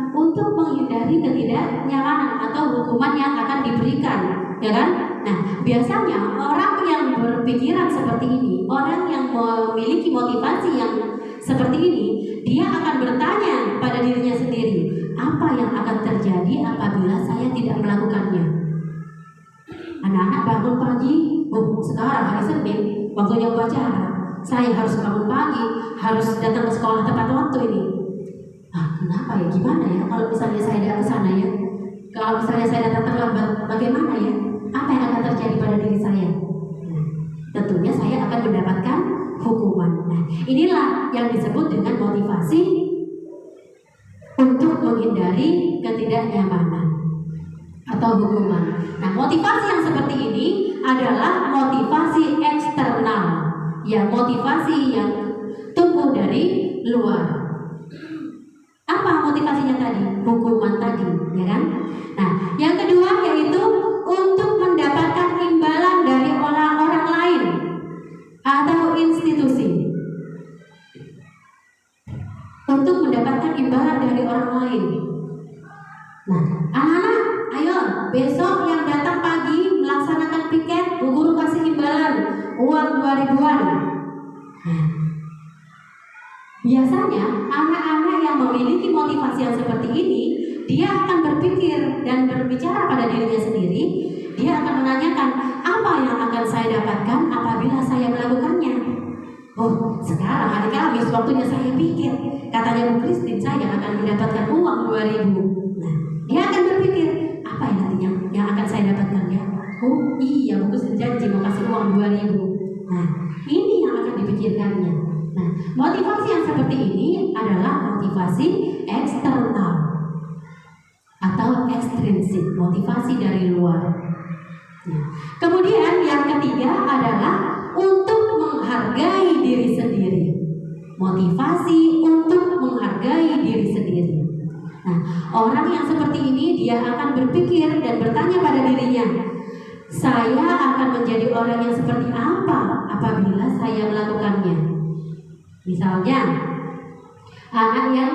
Untuk menghindari ketidaknyamanan atau hukuman yang akan diberikan, ya kan? Nah, biasanya orang yang berpikiran seperti ini, orang yang memiliki motivasi yang seperti ini, dia akan bertanya pada dirinya sendiri, apa yang akan terjadi apabila saya tidak melakukannya? Anak-anak bangun pagi, sekarang hari Senin, waktunya upacara, saya harus bangun pagi, harus datang ke sekolah tepat waktu ini. Kenapa ya? Gimana ya kalau misalnya saya datang ke sana, ya? Kalau misalnya saya datang terlambat, bagaimana ya? Apa yang akan terjadi pada diri saya? Tentunya saya akan mendapatkan hukuman. Nah, inilah yang disebut dengan motivasi untuk menghindari ketidaknyamanan atau hukuman. Nah, motivasi yang seperti ini adalah motivasi eksternal, ya, motivasi yang tumbuh dari luar. Apa motivasinya tadi? Hukuman tadi, ya kan? Nah, yang kedua yaitu untuk mendapatkan imbalan dari orang lain atau institusi. Untuk mendapatkan imbalan dari orang lain. Nah, anak-anak, ayo besok yang datang pagi melaksanakan piket, Bu Guru kasih imbalan uang 2.000-an. Biasanya anak-anak yang memiliki motivasi yang seperti ini, dia akan berpikir dan berbicara pada dirinya sendiri. Dia akan menanyakan, apa yang akan saya dapatkan apabila saya melakukannya? Oh, sekarang hari Kamis waktunya saya pikir, katanya Bu Christine saya akan mendapatkan uang 2.000. Nah, dia akan berpikir, apa yang nantinya yang akan saya dapatkan, ya? Oh iya, Bu Christine janji mau kasih uang 2.000. Nah, ini yang akan dipikirkannya. Nah, motivasi yang seperti ini adalah motivasi eksternal atau ekstrinsik, motivasi dari luar. Nah, kemudian yang ketiga adalah untuk menghargai diri sendiri, motivasi untuk orang yang seperti ini dia akan berpikir dan bertanya pada dirinya, saya akan menjadi orang yang seperti apa apabila saya melakukannya. Misalnya anak yang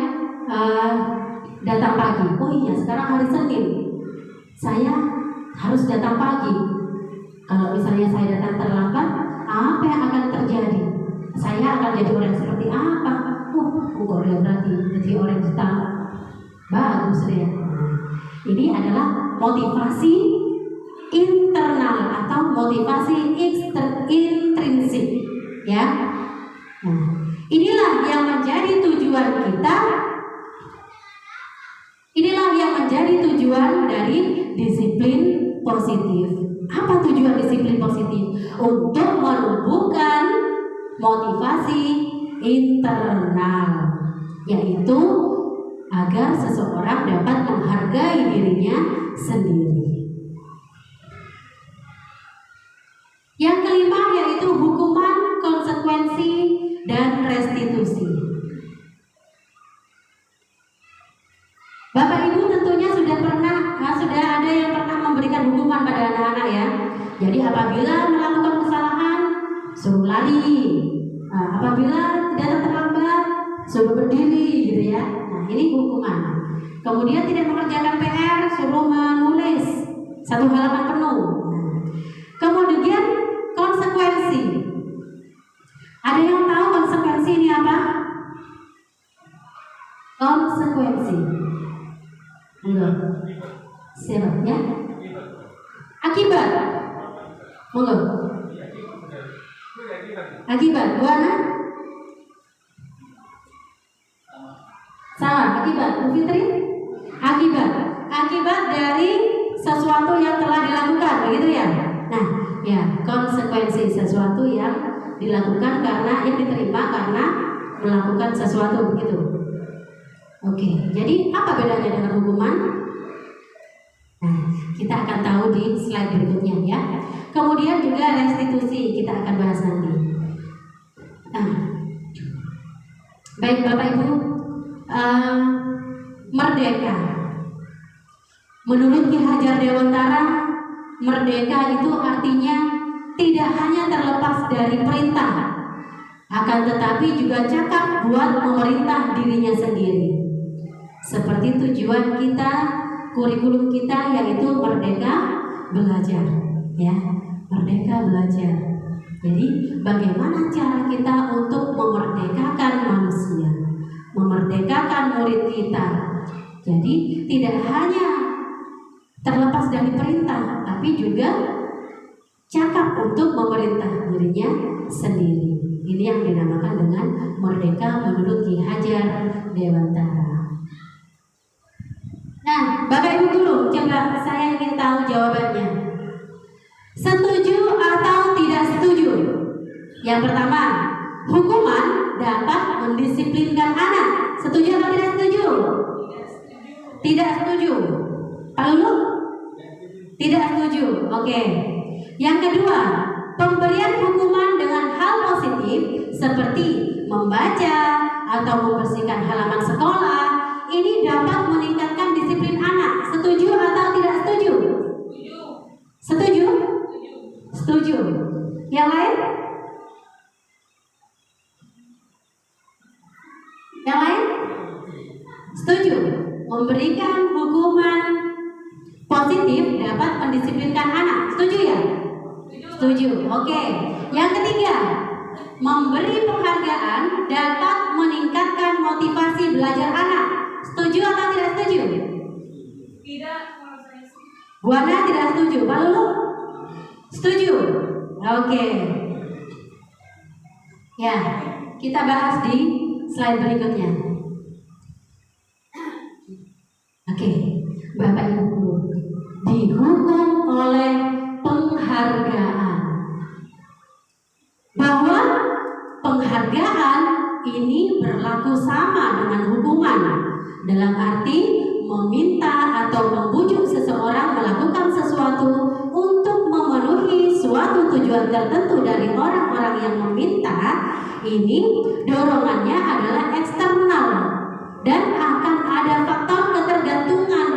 datang pagi, oh iya sekarang hari Senin, saya harus datang pagi. Kalau misalnya saya datang terlambat, apa yang akan terjadi? Saya akan jadi orang seperti apa? Kok dia berarti jadi orang kita bagus ya. Ini adalah motivasi internal atau motivasi intrinsik, ya. Nah, inilah yang menjadi tujuan kita. Inilah yang menjadi tujuan dari disiplin positif. Apa tujuan disiplin positif? Untuk menumbuhkan motivasi internal, yaitu agar seseorang dapat menghargai dirinya sendiri. Yang kelima yaitu hukuman, konsekuensi, dan restitusi. Bapak Ibu tentunya sudah ada yang pernah memberikan hukuman pada anak-anak ya. Jadi apabila melakukan kesalahan suruh lari, apabila tidak terlambat suruh berdiri gitu ya. Nah ini hukuman. Kemudian tidak mengerjakan PR suruh menulis 1 halaman penuh. Kemudian konsekuensi. Ada yang tahu konsekuensi ini apa? Konsekuensi. Enggak. Siapa ya? Akibat. Enggak. Akibat. Buana? Salah. Akibat. Bu Fitri? Akibat. Akibat dari sesuatu yang telah dilakukan, begitu ya? Nah, ya, konsekuensi sesuatu yang dilakukan karena yang diterima karena melakukan sesuatu, begitu. Oke, jadi apa bedanya dengan hukuman? Nah, kita akan tahu di slide berikutnya ya. Kemudian juga restitusi kita akan bahas nanti. Nah, baik Bapak Ibu, merdeka. Menurut Ki Hajar Dewantara, merdeka itu artinya tidak hanya terlepas dari perintah, akan tetapi juga cakap buat memerintah dirinya sendiri. Seperti tujuan kita, kurikulum kita yaitu merdeka belajar, ya, merdeka belajar. Jadi bagaimana cara kita untuk memerdekakan manusia, memerdekakan murid kita. Jadi tidak hanya terlepas dari perintah, tapi juga cakap untuk memerintah dirinya sendiri. Ini yang dinamakan dengan merdeka menurut Ki Hajar Dewantara. Nah, Bapak Ibu dulu, coba saya ingin tahu jawabannya. Setuju atau tidak setuju? Yang pertama, hukuman dapat mendisiplinkan anak. Setuju atau tidak setuju? Tidak setuju. Pak Lulu? Tidak setuju. Oke. Yang kedua, pemberian hukuman dengan hal positif seperti membaca atau membersihkan halaman sekolah ini dapat meningkatkan disiplin anak. Setuju atau tidak setuju? Setuju? Setuju. Yang lain? Yang lain? Setuju. Memberikan hukuman positif dapat mendisiplinkan anak. Setuju ya? Setuju. Oke. Yang ketiga, memberi penghargaan dapat meningkatkan motivasi belajar anak. Setuju atau tidak setuju? Tidak. Bu Ana tidak setuju. Pak Lulu? Setuju. Oke. Ya, kita bahas di slide berikutnya. Oke, Bapak Ibu guru, dihukum oleh penghargaan. Bahwa penghargaan ini berlaku sama dengan hukuman, dalam arti meminta atau membujuk seseorang melakukan sesuatu untuk memenuhi suatu tujuan tertentu dari orang-orang yang meminta. Ini dorongannya adalah eksternal, dan akan ada faktor ketergantungan.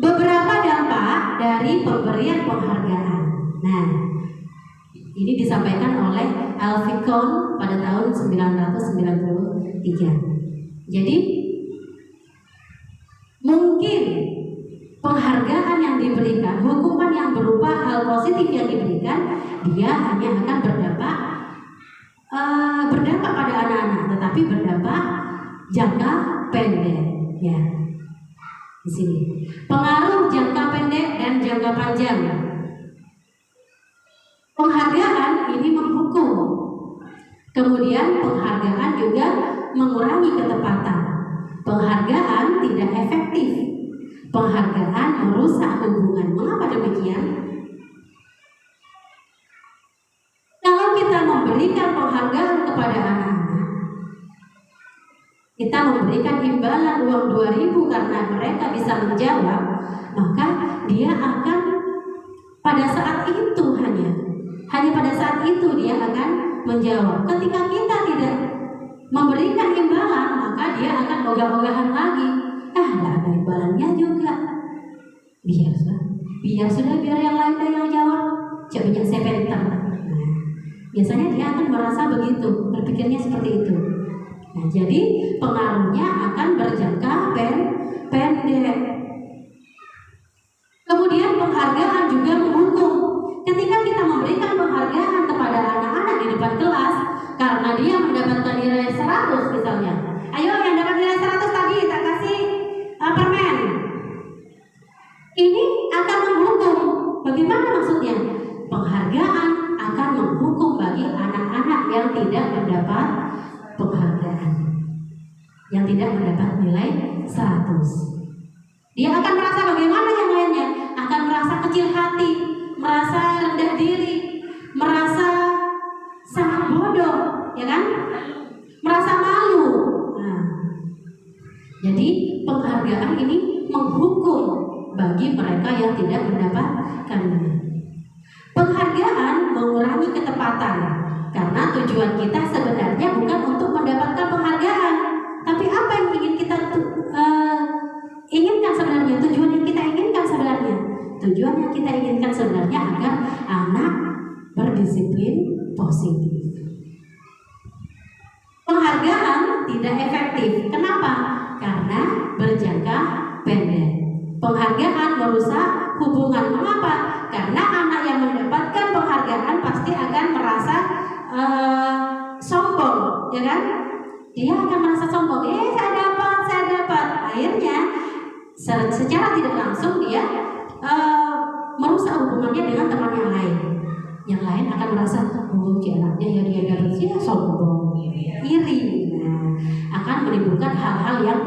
Beberapa dampak dari pemberian penghargaan. Nah, ini disampaikan oleh Alfie Kohn pada tahun 1993. Jadi mungkin penghargaan yang diberikan, hukuman yang berupa hal positif yang diberikan, dia hanya akan berdampak pada anak-anak, tetapi berdampak jangka pendek. Ya, di sini pengaruh jangka pendek dan jangka panjang. Penghargaan ini menghukum, kemudian penghargaan juga mengurangi ketepatan. Penghargaan tidak efektif. Penghargaan merusak hubungan. Mengapa demikian? Kalau kita memberikan penghargaan kepada anak-anak, kita memberikan imbalan uang 2.000 karena mereka bisa menjawab, maka dia akan pada saat itu hanya pada saat itu dia akan menjawab. Ketika kita tidak memberikan imbalan, maka dia akan ogah-ogahan lagi. Nggak ada imbalannya juga. Biar yang lain yang jawab. Coba saya pintar. Biasanya dia akan merasa begitu, berpikirnya seperti itu. Nah, jadi pengaruhnya akan berjangka pendek. Kemudian penghargaan juga menghukum. Ketika kita memberikan penghargaan kepada anak-anak di depan kelas karena dia mendapatkan nilai 100 misalnya. Ayo yang dapat nilai 100 tadi tak kasih permen. Ini akan menghukum. Bagaimana maksudnya? Penghargaan akan menghukum bagi anak-anak yang tidak mendapat penghargaan, yang tidak mendapat nilai 100. Dia akan merasa bagaimana yang lainnya? Akan merasa kecil hati, merasa rendah diri, merasa sangat bodoh, ya kan? Merasa malu. Nah, jadi penghargaan ini menghukum bagi mereka yang tidak mendapatkannya. Penghargaan mengurangi ketepatan karena tujuan kita sebenarnya bukan untuk mendapatkan penghargaan, tapi apa yang ingin kita inginkan sebenarnya, tujuan yang kita inginkan sebenarnya. Tujuan yang kita inginkan sebenarnya agar anak berdisiplin positif. Penghargaan tidak efektif. Kenapa? Karena berjangka pendek. Penghargaan merusak hubungan. Mengapa? Karena anak yang mendapatkan penghargaan pasti akan merasa sombong, ya kan? Dia akan merasa sombong. Saya dapat. Akhirnya secara tidak langsung dia merusak hubungannya dengan teman yang lain. Yang lain akan merasa, anaknya ya dia dapat, dia sombong, iri. Nah, akan menimbulkan hal-hal yang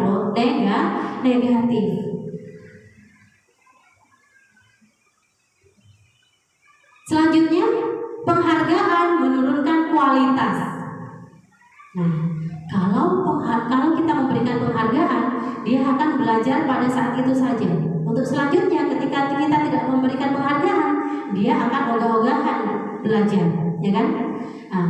negatif. Selanjutnya, penghargaan menurunkan kualitas. Nah, kalau kita memberikan penghargaan, dia akan belajar pada saat itu saja. Untuk selanjutnya, ketika kita tidak memberikan penghargaan, dia akan ogah-ogahan belajar, ya kan? Nah,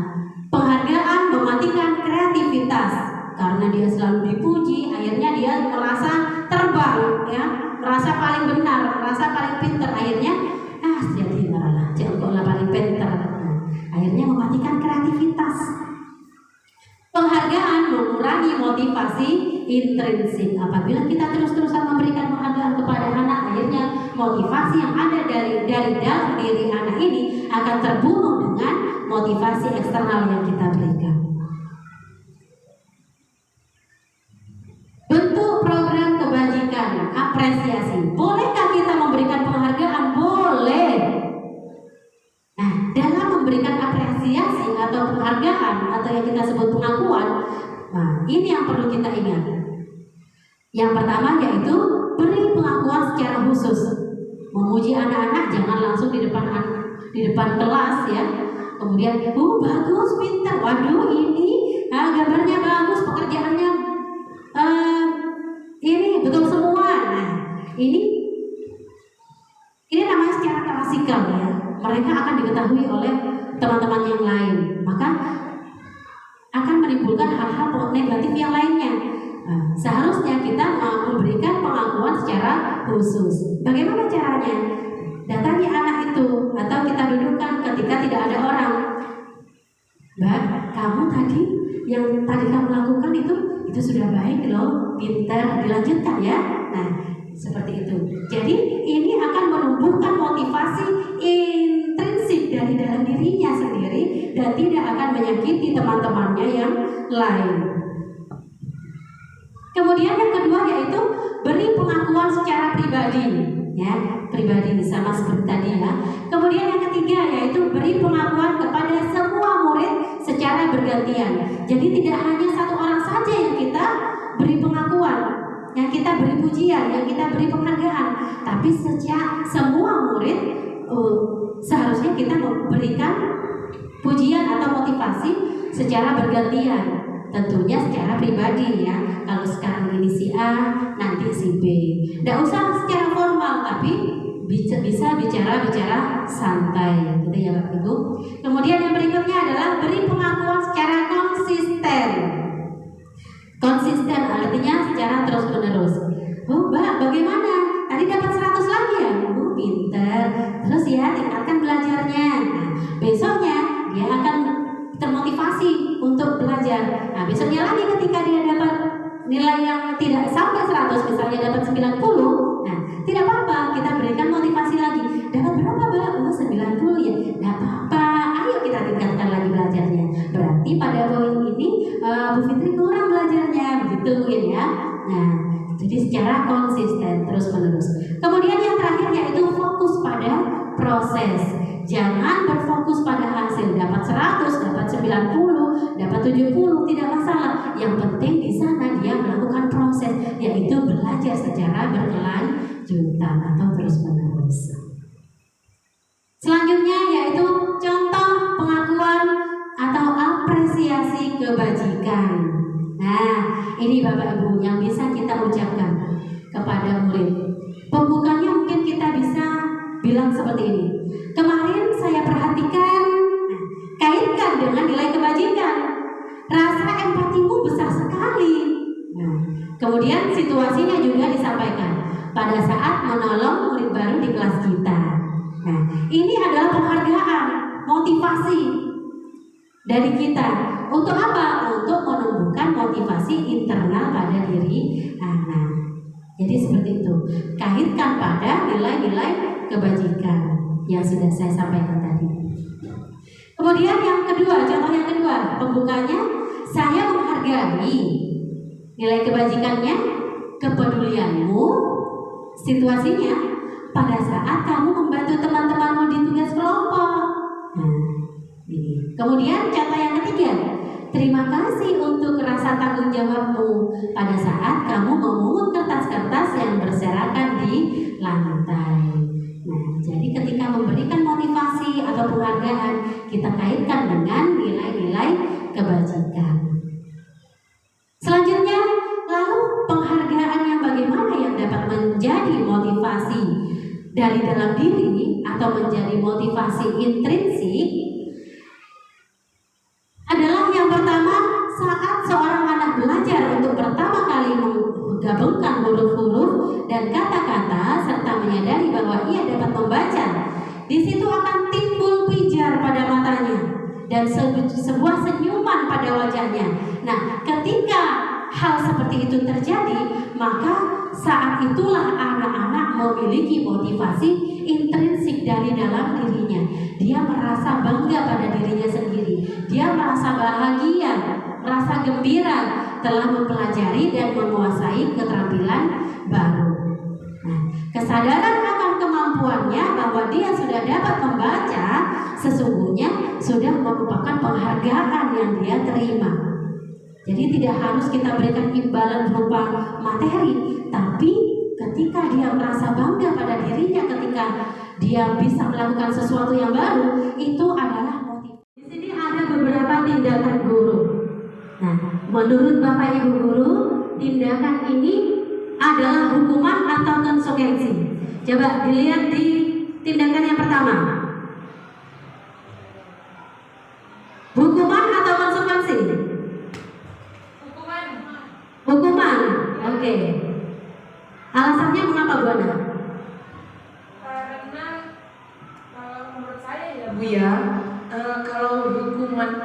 penghargaan mematikan kreativitas karena dia selalu dipuji, akhirnya dia merasa terbang, ya, merasa paling benar, merasa paling pintar, akhirnya jangan paling pintar. Akhirnya mematikan kreativitas. Penghargaan mengurangi motivasi intrinsik. Apabila kita terus-terusan memberikan penghargaan kepada anak, akhirnya motivasi yang ada dari dalam diri anak ini akan terbunuh dengan motivasi eksternal yang kita berikan. Bentuk program kebajikan, apresiasi. Bolehkah kita memberikan penghargaan? Boleh. Nah, dalam memberikan apresiasi atau penghargaan atau yang kita sebut pengakuan, nah ini yang perlu kita ingat. Yang pertama yaitu beri pengakuan secara khusus. Memuji anak-anak jangan langsung di depan kelas, ya. Kemudian, bagus, pintar. Waduh, ini gambarnya bagus, pekerjaannya ini betul semua. Nah, ini namanya secara klasikal, ya. Mereka akan diketahui oleh teman-teman yang lain, maka akan menimbulkan hal-hal negatif yang lainnya. seharusnya kita memberikan pengakuan secara khusus. Bagaimana caranya? Datangi anak itu atau kita dudukkan ketika tidak ada orang. Mbak, kamu tadi yang tadi kamu lakukan itu sudah baik loh, pintar, dilanjutkan ya. Nah, seperti itu. Jadi ini akan menumbuhkan motivasi intrinsik dari dalam dirinya sendiri dan tidak akan menyakiti teman-temannya yang lain. Kemudian yang kedua yaitu beri pengakuan secara pribadi, ya, pribadi sama seperti tadi ya. Kemudian yang ketiga yaitu beri pengakuan kepada semua murid secara bergantian. Jadi tidak hanya satu orang saja yang kita beri pengakuan, yang kita beri pujian, yang kita beri penghargaan, tapi semua murid seharusnya kita memberikan pujian atau motivasi secara bergantian. Tentunya secara pribadi ya. Kalau sekarang ini si A, nanti si B. Tidak usah secara formal, tapi bisa bicara santai, gitu ya Bapak Ibu. Kemudian yang berikutnya adalah beri pengakuan secara konsisten. Konsisten artinya secara terus menerus. Oh Mbak, bagaimana? Tadi dapat 100 lagi ya? Pinter. Terus ya tingkatkan belajarnya. Nah, besoknya dia akan termotivasi untuk belajar. Nah, besoknya lagi ketika dia dapat nilai yang tidak sampai 100, misalnya dapat 90, nah, tidak apa-apa, kita berikan motivasi lagi. Dapat berapa, Mbak? Oh, 90 ya. Tidak apa-apa, ayo kita tingkatkan lagi belajarnya. Berarti pada poin ini Bu Fitri kurang belajarnya, begitu ya. Nah, jadi secara konsisten terus-menerus. Kemudian yang terakhir yaitu fokus pada proses. Jangan berfokus pada hasil, dapat 100, dapat 90, dapat 70, tidak masalah. Yang penting di sana dia melakukan proses, yaitu belajar secara berkelanjutan atau terus-menerus. Selanjutnya yaitu contoh pengakuan atau apresiasi kebajikan. Nah, ini Bapak Ibu yang bisa kita ucapkan kepada murid. Pembukanya mungkin kita bisa bilang seperti ini. Kemarin saya perhatikan, kaitkan dengan nilai kebajikan. Rasa empatimu besar sekali. Nah, kemudian situasinya juga disampaikan pada saat menolong murid baru di kelas kita. Nah, ini adalah penghargaan, motivasi dari kita. Untuk apa? Untuk menumbuhkan motivasi internal pada diri anak. Jadi seperti itu. Kaitkan pada nilai-nilai kebajikan yang sudah saya sampaikan tadi. Kemudian yang kedua, contoh yang kedua, pembukanya, saya menghargai nilai kebajikannya, kepedulianmu, situasinya pada saat kamu membantu teman-temanmu di tugas kelompok. Nah, ini. Kemudian contoh yang ketiga, terima kasih untuk rasa tanggung jawabmu pada saat kamu memungut kertas-kertas yang berserakan di lantai. Nah, jadi ketika memberikan motivasi atau penghargaan, kita kaitkan dengan nilai-nilai kebajikan. Selanjutnya, lalu penghargaan yang bagaimana yang dapat menjadi motivasi dari dalam diri atau menjadi motivasi intrinsik adalah yang pertama, saat seorang anak belajar untuk pertama kali menggabungkan huruf-huruf dan kata-kata serta menyadari bahwa ia dapat membaca, di situ akan timbul pijar pada matanya dan sebuah senyuman pada wajahnya. Nah, ketika hal seperti itu terjadi, maka saat itulah anak-anak memiliki motivasi intrinsik dari dalam dirinya. Dia merasa bangga pada dirinya sendiri. Dia merasa bahagia, merasa gembira telah mempelajari dan menguasai keterampilan baru. Nah, kesadaran akan kemampuannya bahwa dia sudah dapat membaca sesungguhnya sudah merupakan penghargaan yang dia terima. Jadi tidak harus kita berikan imbalan berupa materi, tapi ketika dia merasa bangga pada dirinya, ketika dia bisa melakukan sesuatu yang baru, itu adalah motivasi. Di sini ada beberapa tindakan guru. Nah, menurut Bapak Ibu guru, tindakan ini adalah hukuman atau konsekuensi. Coba dilihat di tindakan yang pertama. Hukuman atau konsekuensi? Hukuman. Hukuman.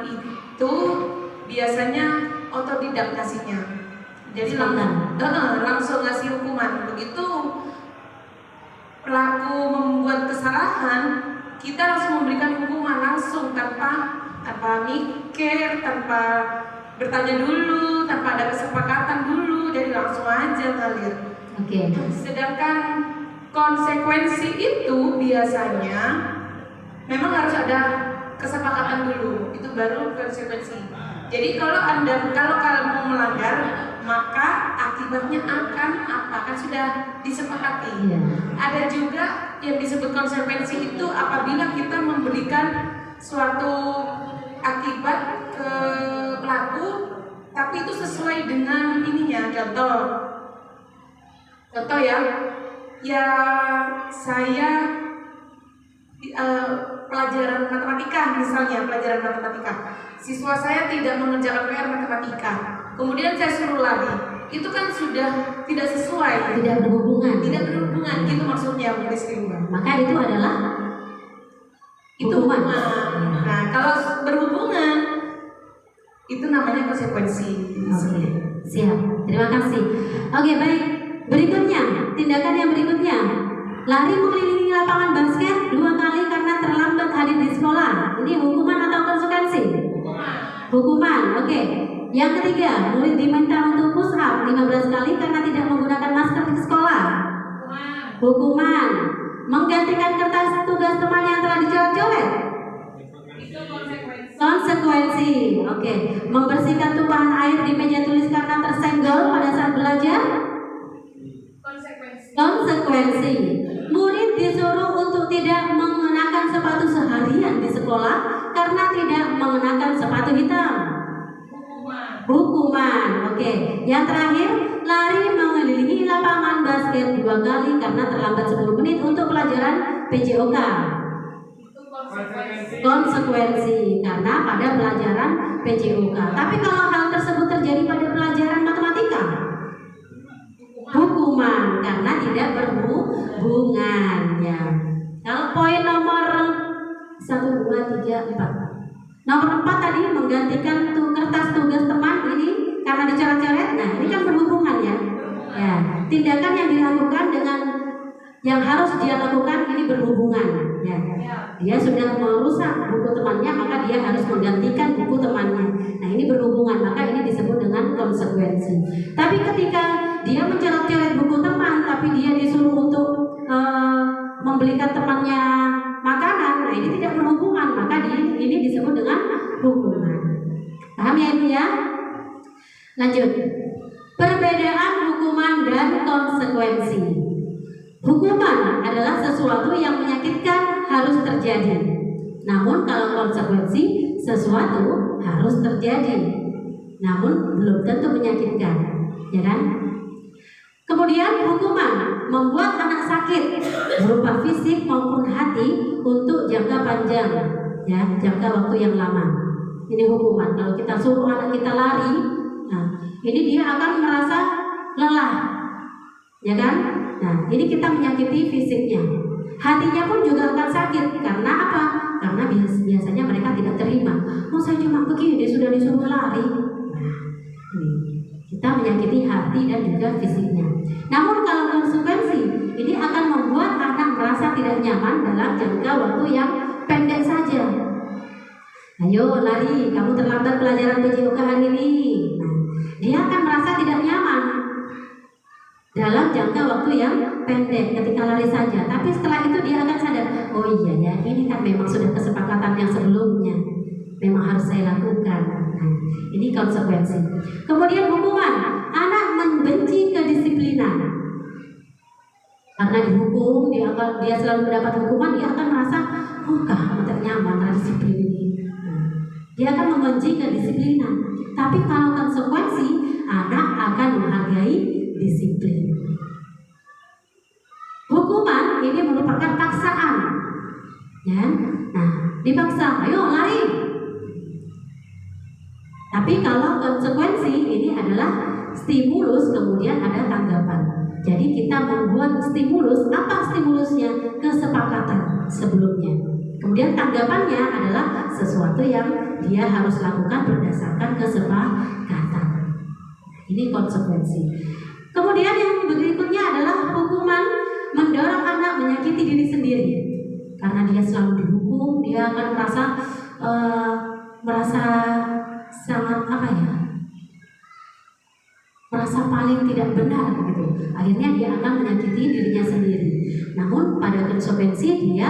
itu biasanya otodidak ngasihnya. Jadi Spontan. langsung ngasih hukuman. Begitu pelaku membuat kesalahan, kita langsung memberikan hukuman langsung tanpa mikir, tanpa bertanya dulu, tanpa ada kesepakatan dulu, jadi langsung aja ngalir. Oke. Sedangkan konsekuensi itu biasanya memang harus ada kesepakatan dulu, itu baru konsekuensi. Jadi kalau kamu melanggar, maka akibatnya akan apa? Kan sudah disepakati. Iya. Ada juga yang disebut konsekuensi itu apabila kita memberikan suatu akibat ke pelaku, tapi itu sesuai dengan ininya. Contoh ya saya pelajaran matematika misalnya, siswa saya tidak mengerjakan PR matematika, kemudian saya suruh lari, itu kan sudah tidak sesuai, Tidak berhubungan. gitu maksudnya Bu Rizky. Maka itu adalah Itu hukuman. hukuman. Nah, kalau berhubungan itu namanya konsekuensi. Oke, siap. Terima kasih. Oke, baik. Berikutnya, tindakan yang berikutnya. Lari mengelilingi lapangan basket 2 kali karena terlambat hadir di sekolah. Ini hukuman atau konsekuensi? Hukuman. Oke. Yang ketiga, murid diminta untuk push up 15 kali karena tidak menggunakan masker di sekolah. Hukuman. Menggantikan kertas tugas teman yang telah dicoret-coret. Itu konsekuensi. Konsekuensi. Oke. Membersihkan tumpahan air di meja tulis karena tersenggol pada saat belajar. Konsekuensi. Murid disuruh untuk tidak mengenakan sepatu seharian di sekolah karena tidak mengenakan sepatu hitam. Hukuman. Oke. Yang terakhir, lari mengelilingi lapangan basket 2 kali karena terlambat 10 menit untuk pelajaran PJOK. Konsekuensi karena pada pelajaran PJOK. Tapi kalau hal tersebut terjadi pada pelajaran matematika, hukuman karena tidak berhubungan. Ya. Kalau poin nomor 1, 2, 3, 4. Nomor 4 tadi menggantikan kertas tugas teman ini karena dicoret-coret. Nah, ini kan berhubungan ya. Ya, tindakan yang dilakukan dengan yang harus dia lakukan ini berhubungan. Ya. Dia sudah merusak buku temannya, maka dia harus menggantikan buku temannya. Nah, ini berhubungan, maka ini disebut dengan konsekuensi. Tapi ketika dia mencoret-coret buku teman, tapi dia disuruh untuk membelikan temannya makanan, nah ini tidak berhubungan, maka ini disebut dengan hukuman. Paham ya Ibu ya? Lanjut. Perbedaan hukuman dan konsekuensi. Hukuman adalah sesuatu yang menyakitkan harus terjadi. Namun kalau konsekuensi, sesuatu harus terjadi, namun belum tentu menyakitkan, ya kan? Kemudian hukuman membuat anak sakit berupa fisik maupun hati untuk jangka panjang, ya, jangka waktu yang lama. Ini hukuman. Kalau kita suruh anak kita lari, nah, ini dia akan merasa lelah, ya kan? Nah, ini kita menyakiti fisiknya. Hatinya pun juga akan sakit. Karena apa? Karena biasanya mereka tidak terima. Oh, saya cuma begini, sudah disuruh lari. Nah, ini kita menyakiti hati dan juga fisiknya. Namun kalau konsekuensi, ini akan membuat anak merasa tidak nyaman dalam jangka waktu yang pendek saja. Ayo lari, kamu terlambat pelajaran PJOK hari ini. Nah, dia akan merasa tidak nyaman dalam jangka waktu yang pendek ketika lari saja. Tapi setelah itu dia akan sadar, oh iya ya, ini kan memang sudah kesepakatan yang sebelumnya, memang harus saya lakukan. Nah, ini konsekuensi. Kemudian hukuman, anak membenci kedisiplinan. Karena dihukum, dia selalu mendapat hukuman, dia akan merasa, oh kamu tak nyaman disiplin ini. Dia akan membenci kedisiplinan. Tapi kalau konsekuensi, anak akan menghargai disiplin. Hukuman ini merupakan paksaan, ya. Nah, dipaksa, ayo lari. Tapi kalau konsekuensi ini adalah stimulus, kemudian ada tanggapan. Jadi kita membuat stimulus, apa stimulusnya? Kesepakatan sebelumnya. Kemudian tanggapannya adalah sesuatu yang dia harus lakukan berdasarkan kesepakatan. Ini konsekuensi. Kemudian yang berikutnya adalah hukuman mendorong anak menyakiti diri sendiri. Karena dia selalu dihukum, dia akan merasa sangat merasa paling tidak benar gitu. Akhirnya dia akan menyakiti dirinya sendiri. Namun pada konsekuensi dia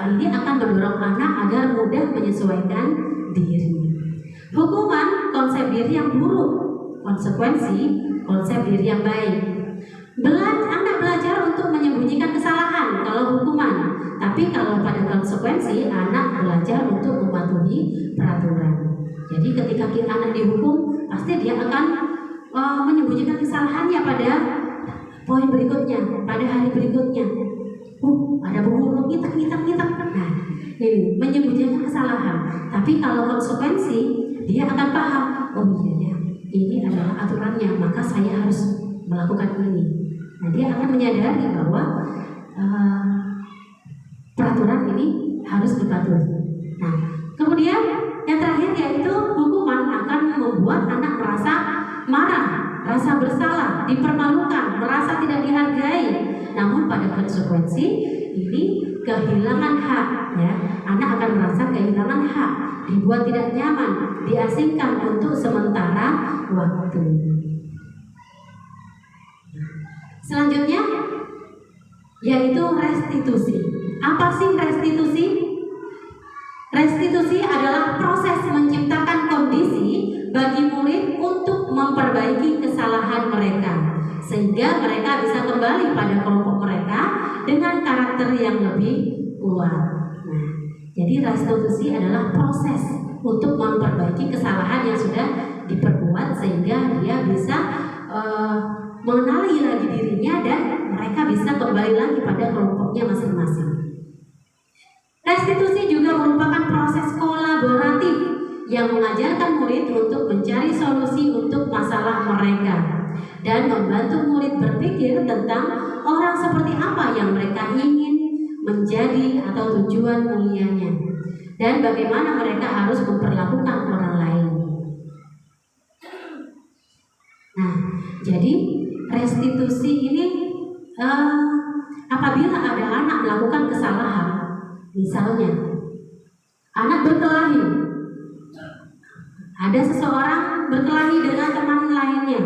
ini akan mendorong anak agar mudah menyesuaikan diri. Hukuman konsep diri yang buruk, konsekuensi konsep diri yang baik. Anak belajar untuk menyembunyikan kesalahan kalau hukuman, tapi kalau pada konsekuensi anak belajar untuk mematuhi peraturan. Jadi ketika anak dihukum, pasti dia akan menyembunyikan kesalahannya pada poin berikutnya, pada hari berikutnya. Ada pemulung ngitak. Nah, ini menyembunyikan kesalahan. Tapi kalau konsekuensi, dia akan paham. Oh iya ya, ini adalah aturannya, maka saya harus melakukan ini. Nah, dia akan menyadari bahwa peraturan ini harus dipatuhi. Nah, kemudian yang terakhir yaitu hukuman akan membuat anak merasa marah, rasa bersalah, dipermalukan, merasa tidak dihargai. Namun pada konsekuensi ini kehilangan hak, ya. Anak akan merasa kehilangan hak, dibuat tidak nyaman, diasingkan untuk sementara waktu. Selanjutnya yaitu restitusi. Apa sih restitusi? Restitusi adalah proses menciptakan kondisi bagi murid untuk memperbaiki kesalahan mereka, sehingga mereka bisa kembali pada kelompok mereka dengan karakter yang lebih kuat. Nah, jadi restitusi adalah proses untuk memperbaiki kesalahan yang sudah diperbuat, sehingga dia bisa mengenali lagi dirinya dan mereka bisa kembali lagi pada kelompoknya masing-masing. Restitusi juga merupakan proses kolaboratif yang mengajarkan murid untuk mencari solusi untuk masalah mereka dan membantu murid berpikir tentang orang seperti apa yang mereka ingin menjadi atau tujuan mulianya dan bagaimana mereka harus memperlakukan orang lain. Nah, jadi restitusi ini apabila ada anak melakukan kesalahan, misalnya anak berkelahi, ada seseorang berkelahi dengan teman lainnya,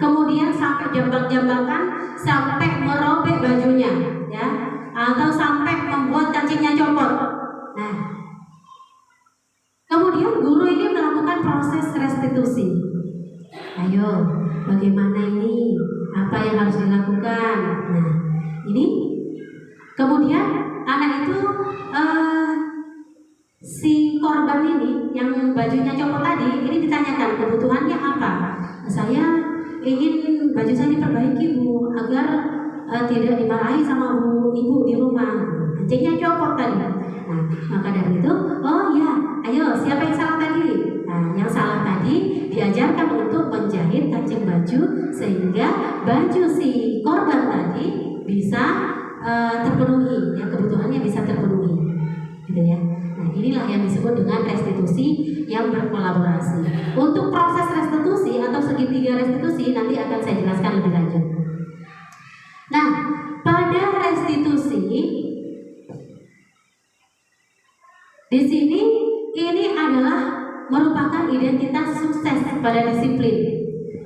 kemudian sampai jambak-jambakan, sampai merobek bajunya, ya, atau sampai membuat kancingnya copot. Nah, kemudian guru ini melakukan proses restitusi. Ayo, bagaimana ini? Apa yang harus dilakukan? Nah, ini kemudian anak itu si korban ini yang bajunya copot tadi ini ditanyakan kebutuhannya apa. Saya ingin baju saya diperbaiki Bu, agar tidak dimarahi sama ibu di rumah. Kancingnya copot tadi. Nah, maka dari itu, oh ya, ayo siapa yang salah tadi? Nah, yang salah tadi diajarkan untuk menjahit kancing baju sehingga baju si korban tadi bisa terpenuhi, ya, kebutuhannya bisa terpenuhi, gitu ya. Nah, inilah yang disebut dengan restitusi yang berkolaborasi. Untuk proses restitusi atau segitiga restitusi nanti akan saya jelaskan lebih lanjut. Nah, pada restitusi di sini ini adalah merupakan identitas sukses pada disiplin,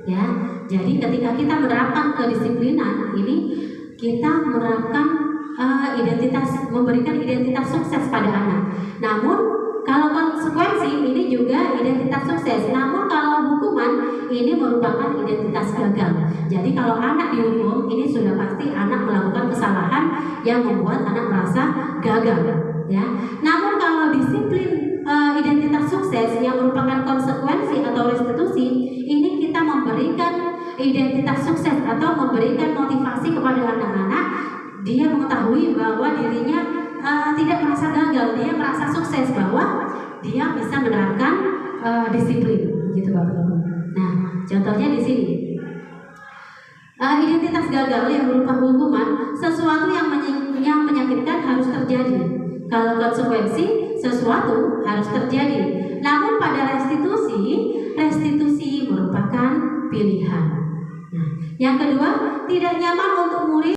ya. Jadi ketika kita menerapkan kedisiplinan ini, kita menerapkan memberikan identitas sukses pada anak. Namun kalau konsekuensi ini juga identitas sukses. Namun kalau hukuman ini merupakan identitas gagal. Jadi kalau anak dihukum ini sudah pasti anak melakukan kesalahan yang membuat anak merasa gagal, ya. Namun kalau disiplin identitas sukses yang merupakan konsekuensi atau restitusi, ini kita memberikan identitas sukses atau memberikan motivasi kepada anak-anak. Dia mengetahui bahwa dirinya tidak merasa gagal, dia merasa sukses bahwa dia bisa menerapkan disiplin, gitu Bapak-Ibu. Nah, contohnya di sini. Identitas gagal yang berupa hukuman, sesuatu yang menyakitkan harus terjadi. Kalau konsekuensi sesuatu harus terjadi. Namun pada restitusi merupakan pilihan. Nah, yang kedua, tidak nyaman untuk murid